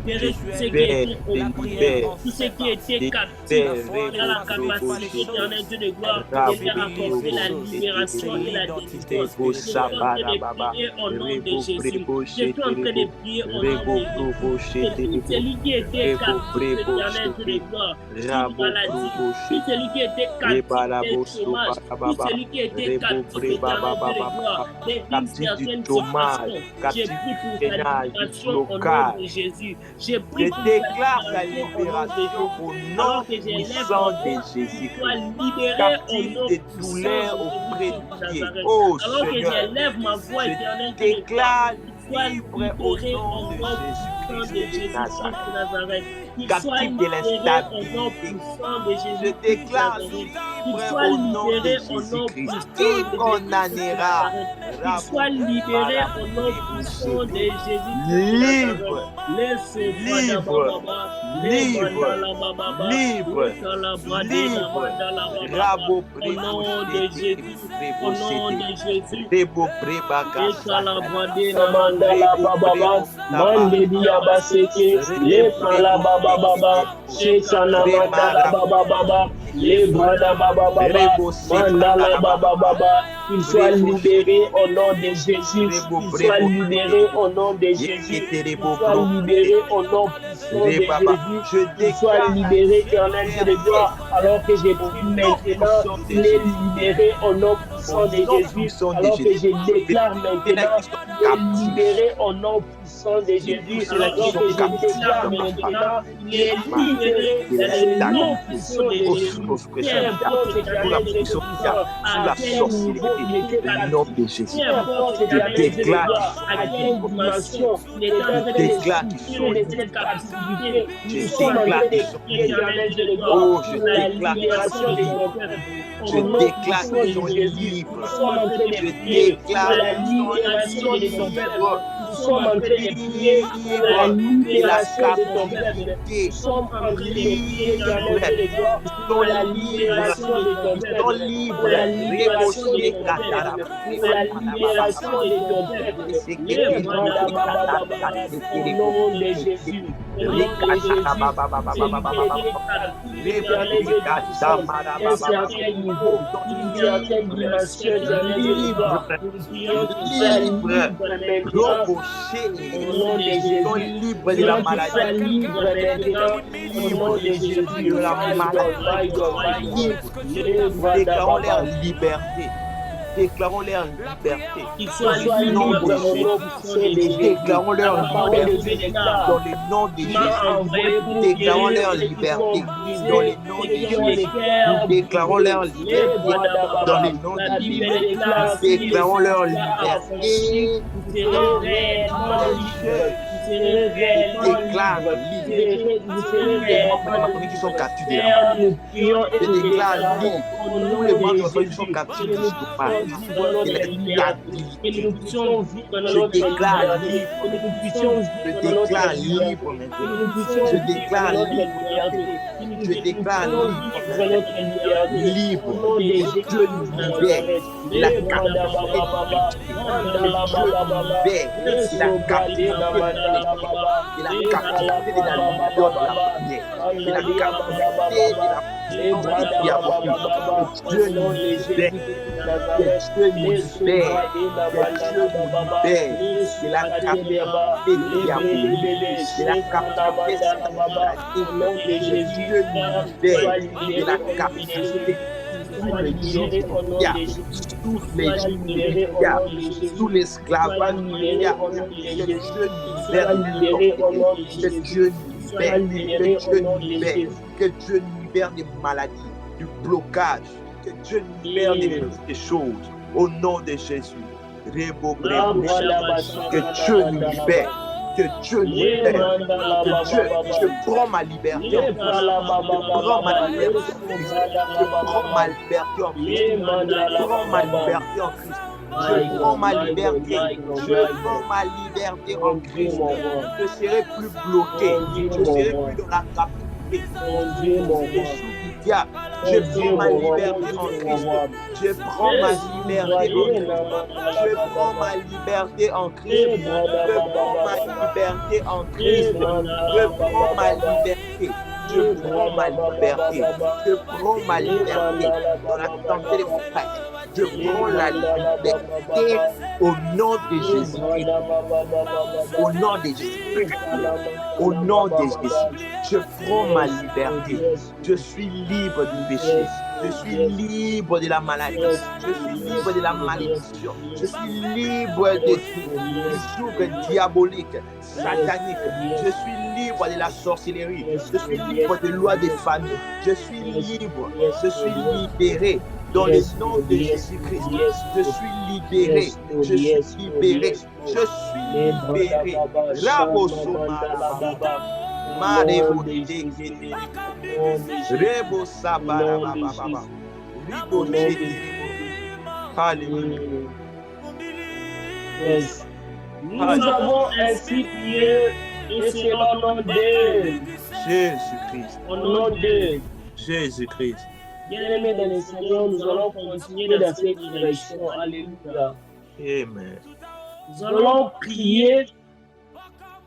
Speaker 2: Libérer tout ce qui était opprimé, tout ce qui était captif. Tu as la capacité éternelle de gloire de faire accorder la libération et la délivrance. Je suis en train de prier au nom de Jésus. Je suis en train de prier au nom de Jésus. Que tout celui qui était captif, éternel de gloire, toute maladie, tout celui qui était captif de chômage, tout celui qui était captif, éternel de gloire, d'une certaine situation, j'ai pris pour ta libération au nom de Jésus. J'ai pris pour
Speaker 1: ta libération au nom puissant de Jésus.
Speaker 2: Sois libéré au nom
Speaker 1: de douleur auprès de Dieu.
Speaker 2: Oh, alors que j'élève ma voix éternelle,
Speaker 1: déclare libre au
Speaker 2: libéré
Speaker 1: nom
Speaker 2: au
Speaker 1: de
Speaker 2: nom puissant de
Speaker 1: Jésus-Christ de
Speaker 2: Jésus-Christ
Speaker 1: Nazareth.
Speaker 2: de Nazareth. Qu'il soit
Speaker 1: Captif de
Speaker 2: libéré au nom
Speaker 1: l'instabilité,
Speaker 2: puissant de
Speaker 1: je
Speaker 2: Jésus-Christ de
Speaker 1: déclare
Speaker 2: Nazareth. Qu'il
Speaker 1: libre
Speaker 2: soit
Speaker 1: au nom de
Speaker 2: libéré au nom
Speaker 1: Jésus-Christ.
Speaker 2: puissant
Speaker 1: Qui
Speaker 2: de Jésus-Christ de
Speaker 1: condamnera?
Speaker 2: Nazareth. Qu'il soit libéré au nom puissant de Jésus-Christ de Nazareth.
Speaker 1: Libre,
Speaker 2: Laissez Bada
Speaker 1: libre,
Speaker 2: Baba, les
Speaker 1: libre,
Speaker 2: Mandala Baba,
Speaker 1: libre,
Speaker 2: les Kalabradina
Speaker 1: libre.
Speaker 2: Mandala Baba.
Speaker 1: Rabo
Speaker 2: Au nom de Jésus, au nom de Jésus.
Speaker 1: Rebo breba
Speaker 3: Mandala baba mande dia baseke le pala baba baba shekana mandala baba baba le brada baba baba mandala baba baba. Qu'il soit libéré au nom de Jésus, qu'il soit libéré au nom de Jésus, qu'il soit libéré au nom puissant de Jésus, qu'il soit libéré, éternel Dieu de gloire, alors que j'ai pris maintenant, il est libéré au nom puissant de Jésus, alors que je déclare maintenant, il est libéré au nom puissant de Jésus, alors que je déclare maintenant, il est libéré dans le nom puissant de Jésus. Peu importe éternel Dieu de gloire, à quel niveau il était captif, peu importe éternel Dieu de gloire, à quelle dimension il était en train de souffrir de cette captivité, nous sommes en train de prier éternel Dieu de gloire pour la libération de ton peuple.
Speaker 1: Je déclare qu'ils sont libres.
Speaker 2: Nous sommes en train de prier pour la libération de ton peuple. Nous sommes en train de prier pour la libération de ton peuple. Nous sommes en train de prier pour la libération de ton peuple. Pour la libération de ton peuple. Pour la libération de ton peuple. Au nom de Jésus. Au nom de Jésus. L'éternel Dieu tout-puissant, un certain niveau, une certaine dimension, éternel Dieu de gloire. Nous prions qu'il soit libre maintenant. Au nom de Jésus.
Speaker 1: Libre de la maladie.
Speaker 2: Libre maintenant. Au nom de Jésus.
Speaker 1: De la maladie. Déclarons-les en liberté. Déclarons-les en liberté.
Speaker 2: Qu'ils soient libres au nom puissant de Jésus.
Speaker 1: Déclarons-les en liberté. Dans le nom de Jésus. Déclarons-les en liberté. Dans le nom de Jésus. Déclarons-les en liberté. Dans le nom de Jésus. Déclarons-les en liberté. Déclare libre. Qui sont captifs de la maladie. Je déclare libre. Tous les membres de la qui sont captifs du chômage.
Speaker 2: Que nous puissions vivre dans
Speaker 1: Je
Speaker 2: notre
Speaker 1: déclare
Speaker 2: liberté.
Speaker 1: libre.
Speaker 2: Que nous puissions vivre
Speaker 1: Je
Speaker 2: dans notre
Speaker 1: déclare
Speaker 2: liberté.
Speaker 1: libre maintenant.
Speaker 2: Que nous puissions
Speaker 1: Je
Speaker 2: vivre
Speaker 1: déclare
Speaker 2: dans notre
Speaker 1: libre.
Speaker 2: liberté.
Speaker 1: Je déclare
Speaker 2: Vivre notre liberté.
Speaker 1: libre.
Speaker 2: Au nom de Jésus
Speaker 1: Je libère la captivité. Sous l'esclavage, que Dieu libère des maladies, du blocage, que Dieu libère des choses au nom de Jésus. Que Dieu nous libère. Que Dieu nous libère. Que Dieu, je prends ma liberté. Je prends ma liberté. Je prends ma liberté en Christ. Je prends ma liberté en Christ. Je prends ma liberté. Je prends ma liberté en Christ. Je ne serai plus bloqué. Je ne serai plus dans la captivité. Je prends ma liberté en Christ. Je prends ma liberté en Christ. Je prends ma liberté en Christ. Je prends ma liberté en Christ. Je prends ma liberté. Je prends ma liberté. Je prends ma liberté dans la santé de mon frère. Je prends la liberté au nom de Jésus. Au nom de Jésus. Au nom de Jésus. Je prends ma liberté. Je suis libre du péché. Je suis libre de la maladie. Je suis libre de la malédiction. Je suis libre du joug diabolique, satanique. Je suis libre de la sorcellerie. Je suis libre de loi des familles. Je suis libre. Je suis libéré. Dans le nom de Jésus-Christ, je suis libéré. Je suis libéré. Je suis libéré. Rabo Somarababa. Marebo Dekete. Rebo Sabarababa. Ribo Chete. Alléluia.
Speaker 3: Yes. Nous avons ainsi prié et c'est au nom de
Speaker 1: Jésus-Christ.
Speaker 3: Au nom de
Speaker 1: Jésus-Christ.
Speaker 3: Bien-aimés dans le Seigneur, nous allons continuer dans cette direction. Alléluia.
Speaker 1: Amen.
Speaker 3: Nous allons prier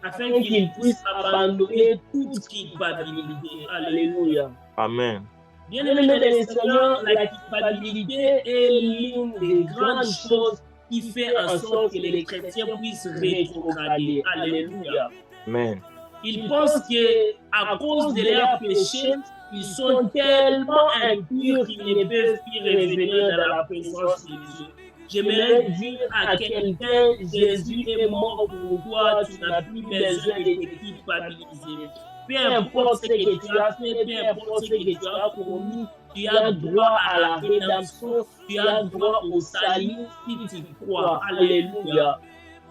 Speaker 3: afin qu'il puisse abandonner toute culpabilité. Alléluia.
Speaker 1: Amen.
Speaker 3: Bien-aimés dans le Seigneur, la culpabilité est l'une des grandes choses qui fait en sorte que les chrétiens puissent rétrograder. Alléluia.
Speaker 1: Amen.
Speaker 3: Ils pensent qu'à cause de leurs péchés, ils sont tellement impurs qu'ils ne peuvent plus revenir dans la présence de Dieu. J'aimerais dire à quelqu'un, Jésus est mort pour toi, tu n'as plus besoin de te culpabiliser. Peu importe ce que tu as fait, peu importe ce que tu as commis, tu as droit à la rédemption, tu as droit au salut si tu crois. Alléluia.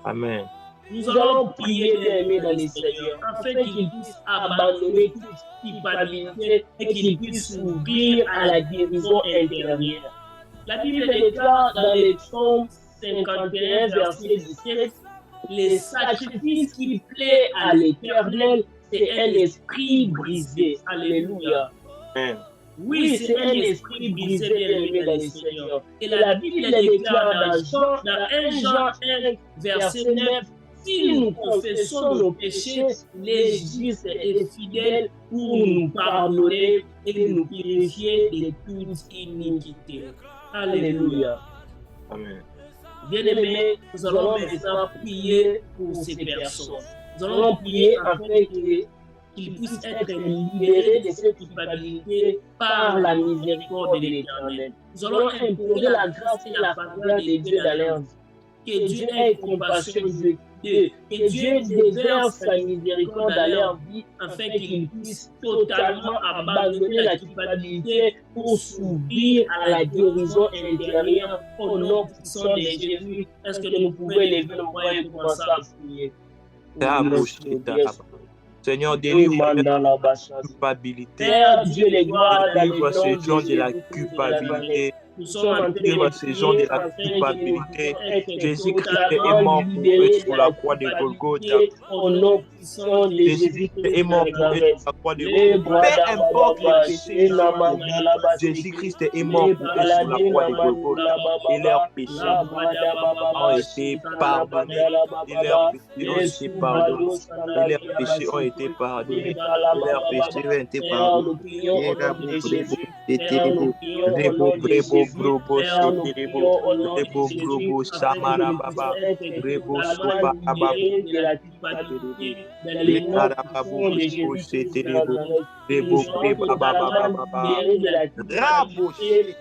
Speaker 1: Amen.
Speaker 3: Nous allons prier bien-aimés dans le Seigneur afin qu'il puisse abandonner toute culpabilité et qu'il puisse s'ouvrir à la guérison intérieure. La Bible déclare dans les psaumes 51, verset 17, les sacrifices qui plaisent à l'Éternel, c'est un esprit brisé. Alléluia.
Speaker 1: Amen.
Speaker 3: Oui, c'est un esprit brisé, bien-aimé dans le Seigneur. Et la Bible déclare dans 1 Jean 1, verset 9, si nous confessons nos péchés, les justes et fidèles pour nous pardonner et nous purifier de toute iniquité. Alléluia.
Speaker 1: Amen.
Speaker 3: Bien-aimés, nous allons maintenant prier pour ces personnes. Nous allons prier afin qu'ils puissent être libérés de cette culpabilité par la miséricorde de l'Éternel. Nous allons implorer la grâce et la faveur de Dieu dans leur vie. Que Dieu ait compassion d'eux. Que Dieu déverse sa miséricorde dans leur vie afin qu'ils puissent totalement abandonner la culpabilité pour s'ouvrir à la guérison intérieure au nom puissant de Jésus. Est-ce que nous pouvons lever nos mains et commencer à prier?
Speaker 1: Seigneur, délivre la culpabilité.
Speaker 3: Père Dieu, les gloires,
Speaker 1: délivre ces gens de la culpabilité. Délivre ces gens de la culpabilité. Jésus-Christ est mort pour eux sur la croix de Golgotha. Jésus-Christ est mort pour eux sur la croix de Golgotha. Peu importe les péchés, Jésus-Christ est mort pour eux sur la croix de Golgotha. Et leurs péchés ont été pardonnés. Et leurs péchés ont été pardonnés. Et leurs péchés ont été pardonnés. Et leurs péchés ont été pardonnés. Brobo Rebo Brobo Samara Baba Rebo Soba Baba Rebo Rebo Baba Rabo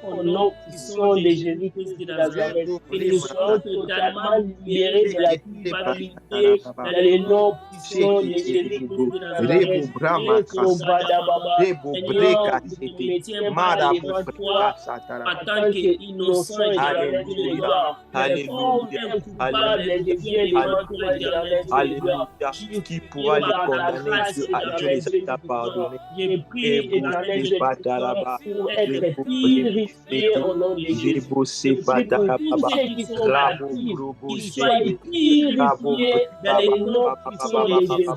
Speaker 3: au nom puissant de Jésus-Christ de Nazareth, et nous sommes totalement libérés de la culpabilité dans le nom puissant de Jésus-Christ de Nazareth. En tant qu'innocent et
Speaker 1: Alléluia. Alléluia. Qui pourra les condamner? Dieu les a pardonnés.
Speaker 3: Je prie éternel Dieu pour être purifié au nom de Jésus. Tous ceux qui sont captifs, qu'ils soient purifiés dans le nom puissant de Jésus.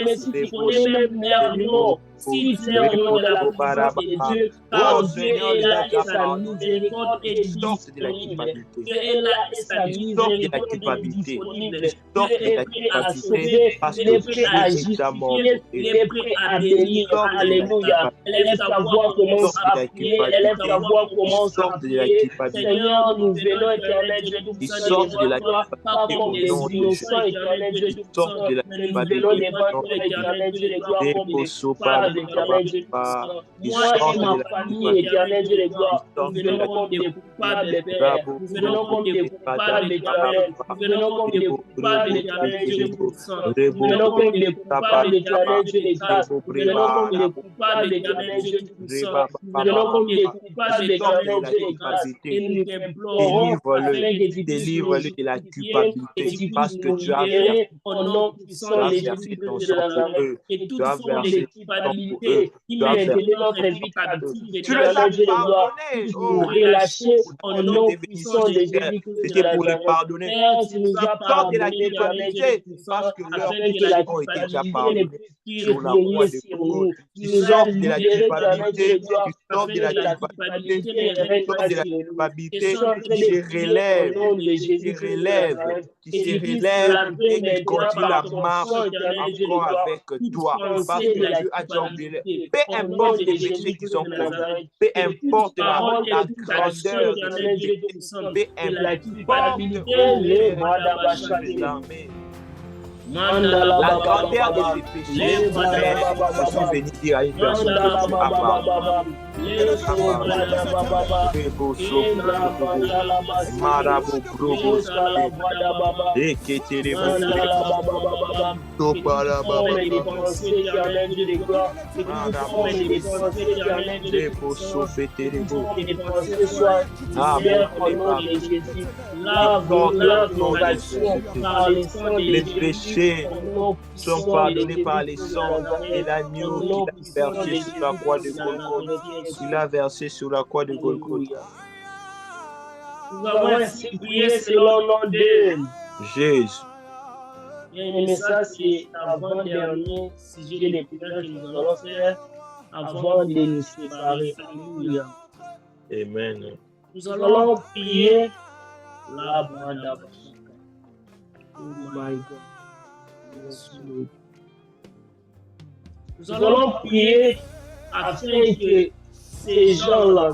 Speaker 3: Merci pour les mêmes merveilleux. Si leur nom de la présence de Dieu, car Dieu est là et sa miséricorde est disponible. Dieu est là et sa miséricorde est disponible. Dieu est prêt à sauver, Dieu est prêt à justifier, Dieu est prêt à bénir. Alléluia. Élève ta voix, commence à prier. Élève ta voix, commence à prier. Seigneur, nous venons, éternel Dieu tout-puissant, devant toi, pas comme des innocents, éternel Dieu tout-puissant, mais nous venons devant toi, éternel Dieu de gloire, comme des pas d'éternel Dieu tout-puissant. Moi et ma famille, éternel Dieu de gloire, nous venons comme des coupables, Père. Nous venons comme des coupables, éternel. Nous venons comme des coupables, éternel Dieu tout-puissant.
Speaker 2: puissant. Nous venons comme des coupables, l'Éternel Dieu des grâces. Nous venons comme des coupables, l'Éternel Dieu puissant. Nous venons comme des coupables, l'Éternel Dieu des grâces. Et nous t'implorons afin que tu
Speaker 1: délivre-le de la culpabilité, parce que tu as
Speaker 2: versé au nom puissant de Jésus-Christ de Nazareth. Et toute forme de culpabilité qui met notre vie captive,
Speaker 1: tu les as pardonnés,
Speaker 2: relâcher au nom puissant de Jésus-Christ de
Speaker 1: c'était pour les
Speaker 2: Nazareth.
Speaker 1: pardonner.
Speaker 2: Père, tu nous as
Speaker 1: Sors de la
Speaker 2: pardonné,
Speaker 1: culpabilité, parce que leurs
Speaker 2: afin que la
Speaker 1: péchés ont été déjà pardonnés sur la croix de Golgotha. Tu sors de la culpabilité, tu sors de la culpabilité, tu sors de la culpabilité, qui se relève, et qui continue la marche encore avec toi, parce que Dieu a déjà oublié. Peu importe les péchés qui sont commis, peu importe la grandeur de ces péchés, peu importe la grandeur de ces péchés, je suis venu dire à une personne que tu as pardonné. Les péchés sont pardonnés par les sangs et l'agneau qu'il a versé sur la croix de Golgotha. Il a versé sur la croix de Golgotha.
Speaker 2: Nous avons ainsi prié selon le nom de
Speaker 1: Jésus.
Speaker 2: Mais ça, c'est avant-dernier sujet de prière que nous allons faire avant de nous séparer. Alléluia.
Speaker 1: Amen.
Speaker 2: Nous allons prier la bande. Oh my God. Yes, Lord. Nous allons prier afin que ces gens-là,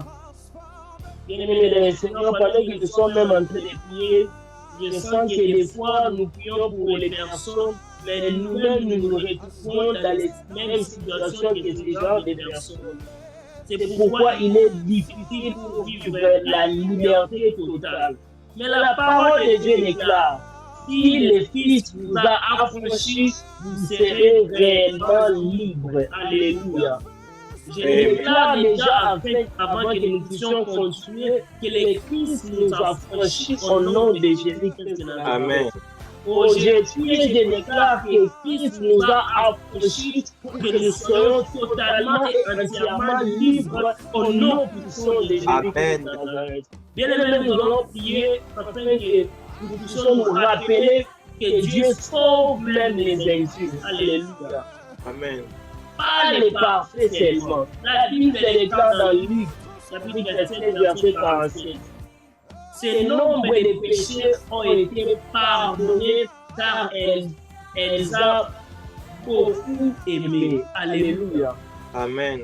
Speaker 2: bien-aimés dans le Seigneur, pendant que nous sommes même en train de prier, je sens que des fois nous prions pour les personnes, mais nous-mêmes nous nous retrouvons dans les mêmes situations que ces gens de personnes. C'est pourquoi il est difficile pour vivre la liberté totale. Mais la parole de Dieu déclare, si le Fils vous a affranchis, vous serez réellement libres. Alléluia. Je déclare déjà avant que nous puissions continuer que le Christ nous a franchis au nom de Jésus-Christ.
Speaker 1: Amen.
Speaker 2: Aujourd'hui, je déclare que le Christ nous a affranchis pour que nous soyons totalement et entièrement libres au nom puissant de Jésus-Christ. Bien aimé, nous allons prier afin que nous puissions nous rappeler que Dieu sauve même les injustes. Alléluia.
Speaker 1: Amen.
Speaker 2: Pas les parfaits seulement. La Bible déclare dans Luc, chapitre 27, verset 47. Ces nombre de péchés ont été pardonnés car elles ont beaucoup aimé. Alléluia.
Speaker 1: Amen.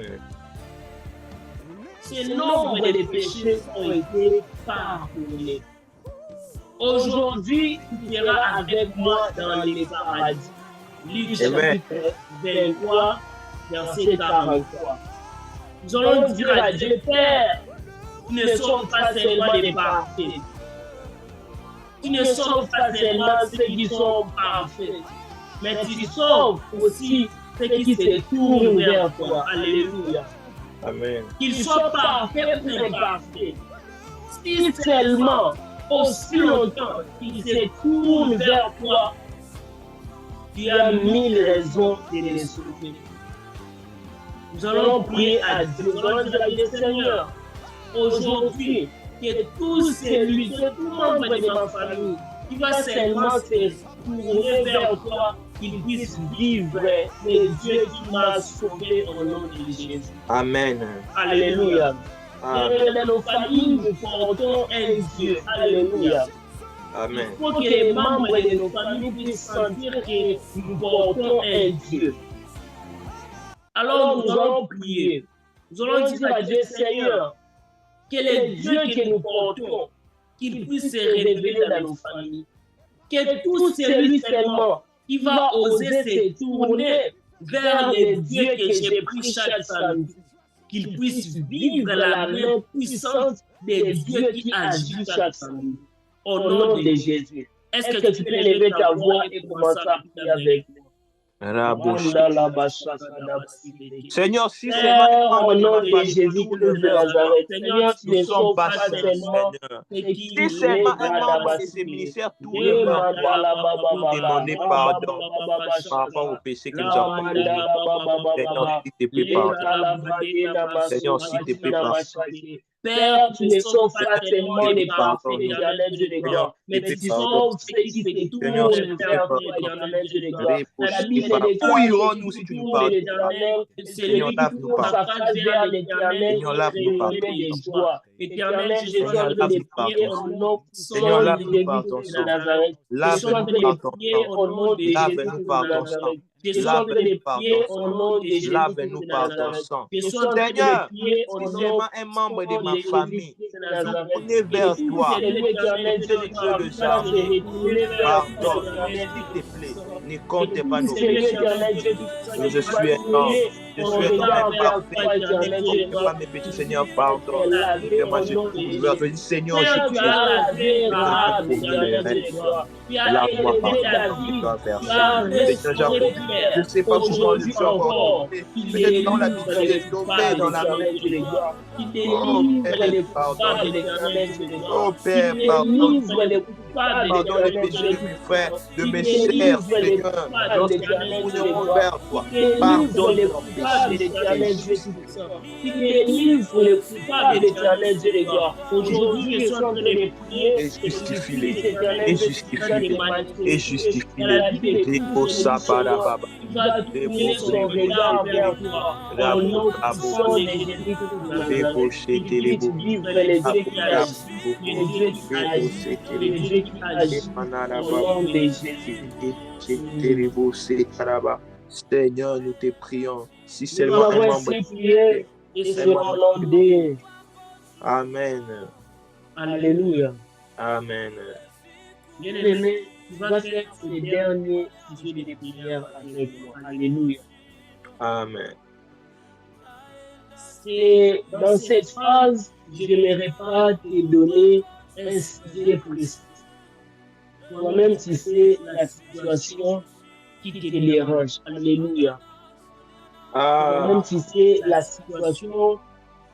Speaker 2: Ces nombre de péchés ont été pardonnés. Aujourd'hui, tu seras avec moi dans les paradis. Luc chapitre 23, verset 43. Nous allons dire à Dieu, Père, tu ne sauves pas seulement les parfaits. Tu ne sauves pas seulement ceux qui sont parfaits, mais tu sauves aussi ceux qui se tournent vers toi. Alléluia.
Speaker 1: Amen.
Speaker 2: Qu'ils soient parfaits ou imparfaits. Si seulement, aussi longtemps qu'ils se tournent vers toi, tu as 1000 raisons de les sauver. Nous allons prier à Dieu. Nous allons dire à Dieu, Seigneur, aujourd'hui, que tout celui, tout membre de ma famille qui va seulement se tourner vers toi, qu'il puisse vivre le Dieu qui m'a sauvé au nom de Jésus.
Speaker 1: Amen.
Speaker 2: Alléluia. Dans nos familles, nous portons un Dieu. Alléluia.
Speaker 1: Amen.
Speaker 2: Il faut que les membres de nos familles puissent sentir que nous portons un Dieu. Alors nous allons prier. Nous allons dire à Dieu, Seigneur, que les dieux que nous portons, qu'ils puissent se révéler dans nos familles. Que tout celui seulement qui va oser se tourner vers les dieux que j'ai pris chaque samedi, qu'il puisse vivre la main puissante des dieux qui agissent chaque samedi. Au nom de Jésus. Est-ce que tu peux lever ta voix et commencer à prier avec nous?
Speaker 1: Seigneur, si c'est
Speaker 3: au nom de Jésus-Christ de Nazareth, Seigneur, tu ne sauves pas seulement
Speaker 1: si seulement un membre de ces ministères tourne vers toi pour demander pardon par rapport au péché que nous avons commis. Seigneur, s'il te plaît, pardon. Seigneur, s'il te plaît, pardon.
Speaker 3: Père, tu ne sauves pas seulement les parfaits, l'éternel Dieu de gloire, mais tu sauves ceux qui se tournent vers toi, l'éternel Dieu de gloire. La Bible
Speaker 1: Où irons-nous si tu nous pardonnes?
Speaker 3: l'éternel, celui qui tourne sa face vers l'éternel, il de joie. Éternel, je suis en train de prier au nom
Speaker 1: Seigneur, lave-nous
Speaker 3: par
Speaker 1: ton
Speaker 3: de
Speaker 1: sang.
Speaker 3: Nazareth.
Speaker 1: Lave-nous par ton
Speaker 3: Au nom de
Speaker 1: Lave-nous par ton sang. Lave-nous par ton sang. Lave-nous par ton sang. Seigneur, si seulement un membre de ma famille tourné vers toi, Dieu des armées, pardonne, s'il te plaît, ne compte pas nos péchés. Je suis un homme, je suis un homme parfait, ne compte pas mes péchés, Seigneur, pardonne. Fais-moi, je dis, Seigneur, je t'aime. Lave-moi par ton sang, faire ça. Seigneur, je ne sais pas comment je suis encore tombé. Peut-être dans l'habitude de tomber dans la main. Oh Père, pardonne. Pardon les péchés de mes frères, de mes sœurs, Seigneur, lorsqu'ils tourneront vers toi. Pardonne leurs péchés.
Speaker 3: Qui délivre les coupables, l'éternel Dieu de gloire. Aujourd'hui, je suis en train de prier
Speaker 1: et justifie-les, et justifie-les, et justifie-les. Déco Sabarababa.
Speaker 3: Déco son regard vers toi. Au nom puissant de Jésus-Christ,
Speaker 1: débaucher,
Speaker 3: vivre les dieux qui agissent, les dieux qui agissent, les dieux qui agissent. Au nom de Jésus.
Speaker 1: Seigneur, nous te prions. Si seulement un membre
Speaker 3: et sera l'ordre.
Speaker 1: Amen.
Speaker 3: Alléluia.
Speaker 1: Amen.
Speaker 3: Bien-aimé, tu vas faire ces derniers sujets de prière avec moi. Alléluia.
Speaker 1: Amen.
Speaker 3: C'est dans cette phase, je n'aimerais pas te donner un sujet précis. Toi-même, tu sais la situation qui te dérange. Alléluia. Toi-même, tu sais la situation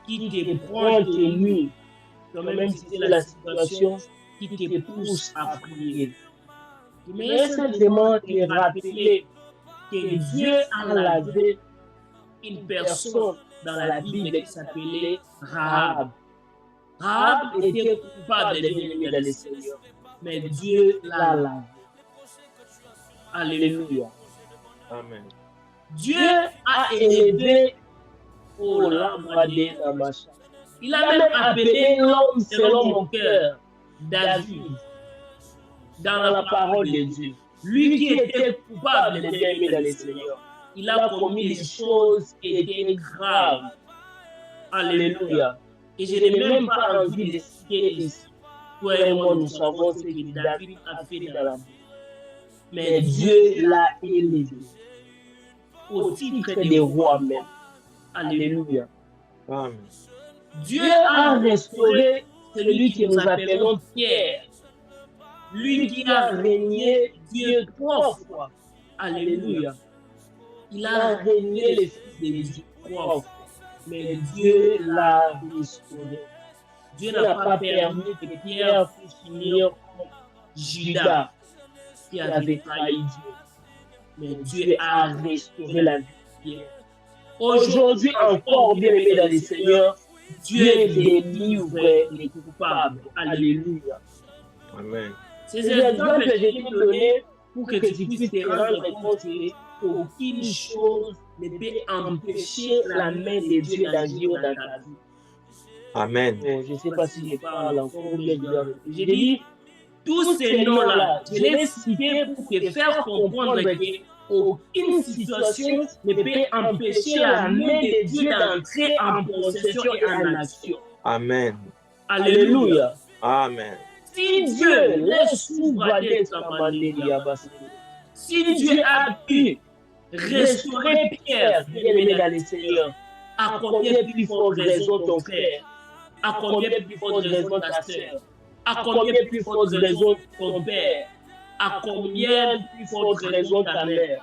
Speaker 3: qui te prend tes nuits. Toi-même, tu sais la situation qui te pousse à prier. Mais simplement te rappeler que Dieu a lavé une personne dans la Bible qui s'appelait Rahab. Rahab était coupable de l'ennemi dans le Seigneur, mais Dieu l'a lavé. Alléluia.
Speaker 1: Amen.
Speaker 3: Dieu a élevé au Lambrade Namacha. Il a même appelé l'homme selon mon cœur, David, dans la parole de Dieu. Lui qui était coupable de l'ennemi dans le Seigneur. Il a commis des choses qui étaient graves. Alléluia. Et je n'ai même pas envie de citer ici. Toi et moi, nous savons ce que David a fait dans la vie. Mais Dieu l'a élevé au titre des rois même. Alléluia.
Speaker 1: Amen.
Speaker 3: Dieu a restauré celui que nous appelons Pierre. Lui qui a régné Dieu 3 fois. Alléluia. Il a régné le Fils de Dieu 3 fois. Mais Dieu l'a restauré. Dieu n'a pas permis que Pierre puisse finir comme Judas qui avait trahi Dieu. Mais Dieu a restauré la vie de Pierre. Aujourd'hui encore, bien-aimé dans le Seigneur, Dieu délivre les coupables. Alléluia.
Speaker 1: Amen.
Speaker 3: Ces exemples que je t'ai donnés pour que tu puisses te rendre compte qu'aucune chose ne peut empêcher la main de Dieu d'agir dans ta vie.
Speaker 1: Amen.
Speaker 3: Je ne sais pas si je parle encore ou bien je dis, tous ces noms-là, je les cités pour te faire comprendre qu'aucune situation ne peut empêcher la main de Dieu d'entrer en possession et en action.
Speaker 1: Amen.
Speaker 3: Alléluia.
Speaker 1: Amen.
Speaker 3: Si Dieu laisse s'ouvrir si Dieu a pu restaurer Pierre, bien-aimé dans le Seigneur, à combien plus forte raison ton frère, à combien plus forte raison ta sœur, à combien plus forte raison ton père,
Speaker 2: à combien plus forte raison ta mère.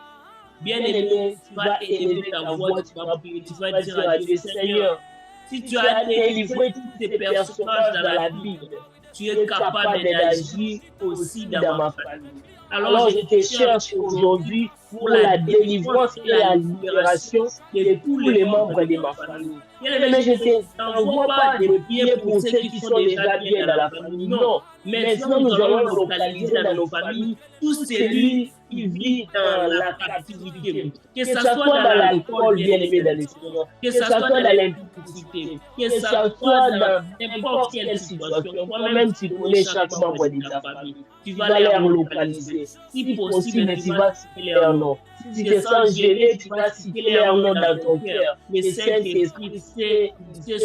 Speaker 2: Bien-aimé, tu vas élever ta voix, tu vas prier, tu vas dire à Dieu, Seigneur, si tu as délivré tous ces personnages dans la Bible, tu es capable d'agir aussi dans ma famille. Alors je te cherche aujourd'hui pour la délivrance et la libération de tous les membres de ma famille. Mais je t'envoie pas de prières pour ceux qui sont déjà bien dans la famille. Non, maintenant nous allons localiser dans nos familles tous celui qui vit dans la captivité. Que ce soit dans l'alcool, bien aimé dans le Seigneur, que ce soit dans l'impudicité, que ce soit dans n'importe quelle situation. Toi-même, tu connais chaque membre de ta famille. Tu vas les localiser. Si possible, tu vas citer leur nom. Si tu te sens gêné, tu vas citer leur nom dans ton cœur. Le Saint-Esprit sait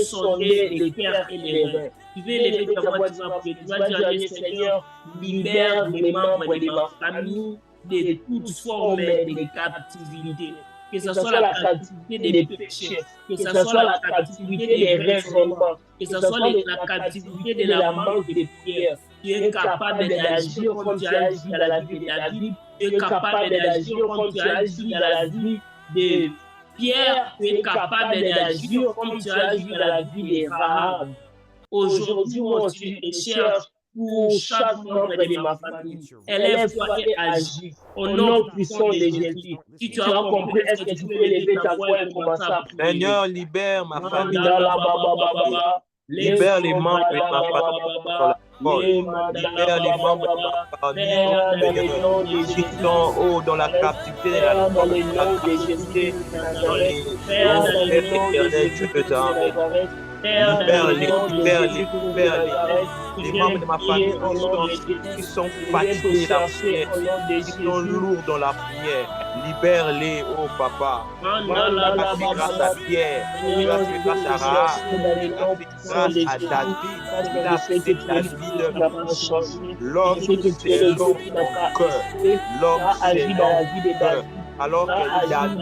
Speaker 2: sonder les cœurs et les reins. Tu veux lever ta voix, tu vas prier. Tu vas dire, Seigneur, libère les membres de ma famille de toute forme de captivité. Que ce soit la captivité des péchés, que ce soit la captivité des raisonnements, que ce soit la captivité de la manque de prière. Tu es capable d'agir comme tu as agi dans la vie de David, tu es capable d'agir comme tu as agi dans la vie de Pierre, tu es capable d'agir comme tu as agi dans la vie de Rahab. Aujourd'hui, moi, je cherche pour chaque membre de ma famille. Élève-toi et agis au nom puissant de Jésus. Si tu as compris, est-ce que tu peux lever ta voix et commencer à prier?
Speaker 1: Seigneur, libère ma famille. Libère les membres de ma famille. Libère les membres de ma famille qui sont dans la captivité de la captivité, dans les éternels, je peux t'enlever. Libère-les. Les membres de ma famille qui sont fatigués dans la prière, qui sont lourds dans la prière. Libère-les, oh papa. Grâce à Pierre, tu as fait grâce à Rahab, tu as fait grâce à David, tu as fait David. L'homme, c'est l'homme au cœur. L'homme, c'est l'homme au cœur. Alors que David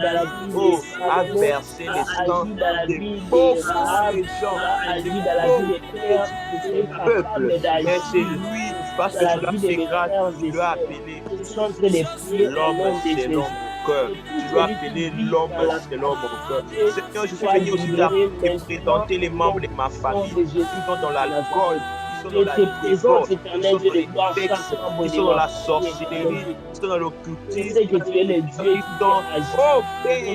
Speaker 1: a versé le sang de beaucoup de gens, de peuple. Mais c'est lui, parce que tu l'as fait grâce, tu l'as appelé l'homme, c'est l'homme au cœur. Tu dois appeler l'homme, c'est l'homme au cœur. Seigneur, je suis venu aussi te présenter les membres de ma famille qui sont dans l'alcool, qui sont dans la divorce, qui sont dans la sorcellerie, qui sont dans l'occultisme, qui sont dans oh Père, oh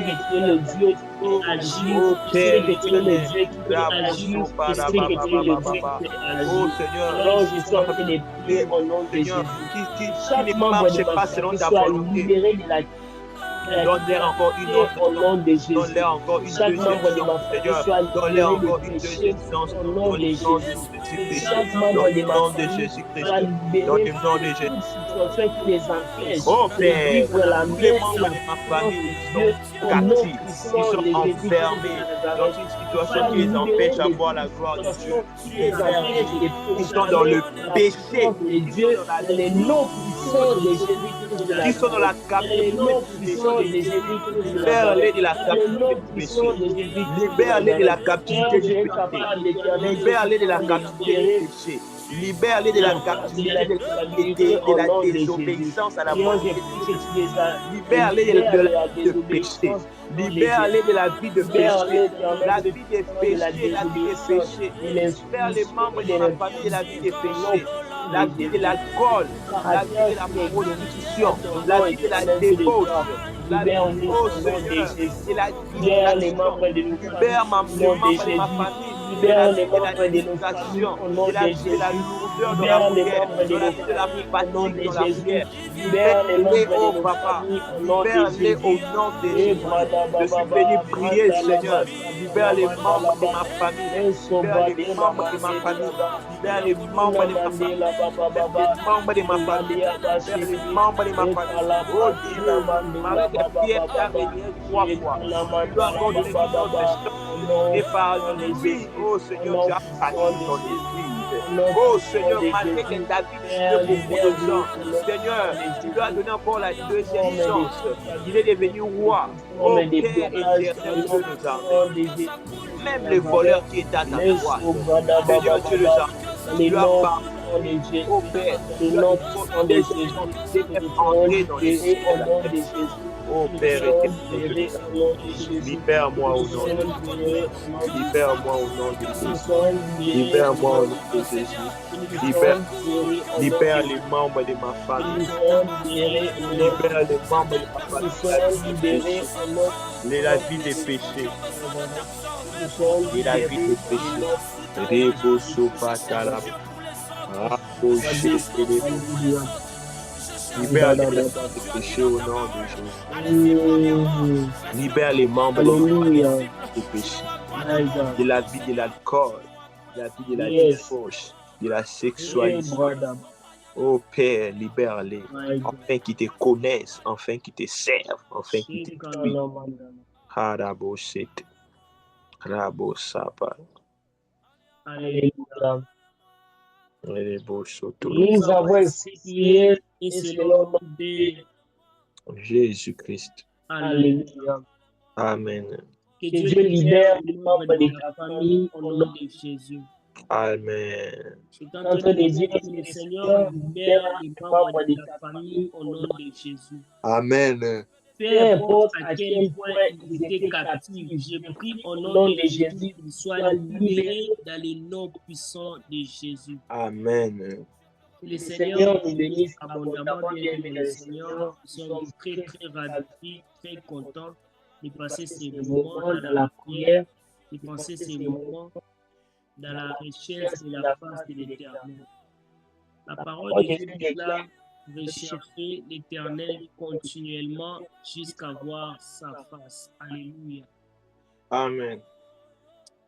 Speaker 1: Seigneur,
Speaker 2: je suis en train de prier au nom de Jésus.
Speaker 1: Qui ne marche pas selon ta volonté. Donne-leur encore une autre, donne-leur encore une deuxième chance, Seigneur, donne-leur encore une deuxième chance, dans le nom de Jésus-Christ, dans le nom de Jésus-Christ, dans le nom de Jésus. Oh Père, tous les membres de ma famille sont captifs, ils sont enfermés dans une situation qui les empêche d'avoir la gloire de Dieu. Ils sont dans le péché, qui sont dans la captivité du péché. Libère-les de la captivité du péché. Libère-les de la captivité du péché. Libère-les de la captivité du péché. Libère-les de la captivité de la désobéissance à la volonté de Dieu. Libère-les de la vie de péché. Libère-les de la vie de péché. La vie des péchés, la vie des péchés. Libère les membres de ma famille de la vie des péchés. La vie de l'alcool, la vie de la prostitution, la vie de la débauche. Libère les membres de ma famille. Libère les membres de l'éducation, de la lourdeur de la prière, de la vie de la fatigue dans la prière. Libère-les, oh papa, libère-les au nom de Jésus. Je suis venu prier, Seigneur. Libère les membres de ma famille. Libère les membres de ma famille. Libère les membres de ma famille. Membres de ma famille. Les membres de ma famille. Oh Dieu, Marie Pierre t'a béni 3 fois. Tu dois encore donner ton et par l'esprit, oh Seigneur, tu as parlé ton esprit. Oh Seigneur, malgré que David tuait beaucoup de gens, Seigneur, tu lui as donné encore la deuxième chance. Il est devenu roi. Oh Père éternel, Dieu nous a même les voleurs qui étaient à ta droite, Seigneur, Dieu nous a tu as pardonné.
Speaker 3: nom de Jésus.
Speaker 1: Oh Père,
Speaker 3: Le nom puissant de Jésus. Que nous soyons libérés au nom de Jésus.
Speaker 1: Oh
Speaker 3: Que nous
Speaker 1: Père
Speaker 3: soyons
Speaker 1: éternel,
Speaker 3: libérés au nom de Jésus.
Speaker 1: libère-moi au nom de Jésus. Libère-moi au nom de Jésus. Libère-moi au nom de Jésus. Libère les membres de ma famille. Libère les membres de ma famille de la vie des péchés. De la vie des péchés. Rebo sopatala. Libère les membres des péchés au nom de Jésus. Libère les membres des péchés. De la vie de l'alcool, de la vie de la débauche, de la sexualité. Oh Père, libère-les, afin qu'ils te connaissent, afin qu'ils te servent, afin qu'ils te suivent. Harabo set, rabo sapa.
Speaker 3: Alléluia.
Speaker 1: Nous
Speaker 3: Nous avons exprimé et c'est le nom de
Speaker 1: Jésus-Christ.
Speaker 3: Alléluia.
Speaker 1: Amen.
Speaker 3: Que Dieu libère les membres de ta famille au nom de Jésus.
Speaker 1: Amen.
Speaker 2: Je suis en train de dire que le Seigneur libère les membres de ta famille au nom de Jésus.
Speaker 1: Amen.
Speaker 2: Peu importe à quel point ils étaient captifs, je prie au nom de Jésus qu'ils soient libérés dans le nom puissant de Jésus.
Speaker 1: Amen.
Speaker 2: Que le Seigneur nous bénisse abondamment, bien aimé le Seigneur. Nous sommes très, très ravis, très contents de passer ces moments dans la prière, de passer ces moments dans la recherche de la face de l'Éternel. La parole de Dieu est là. Rechercher l'Éternel continuellement jusqu'à voir sa face. Alléluia.
Speaker 1: Amen.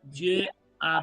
Speaker 2: Dieu a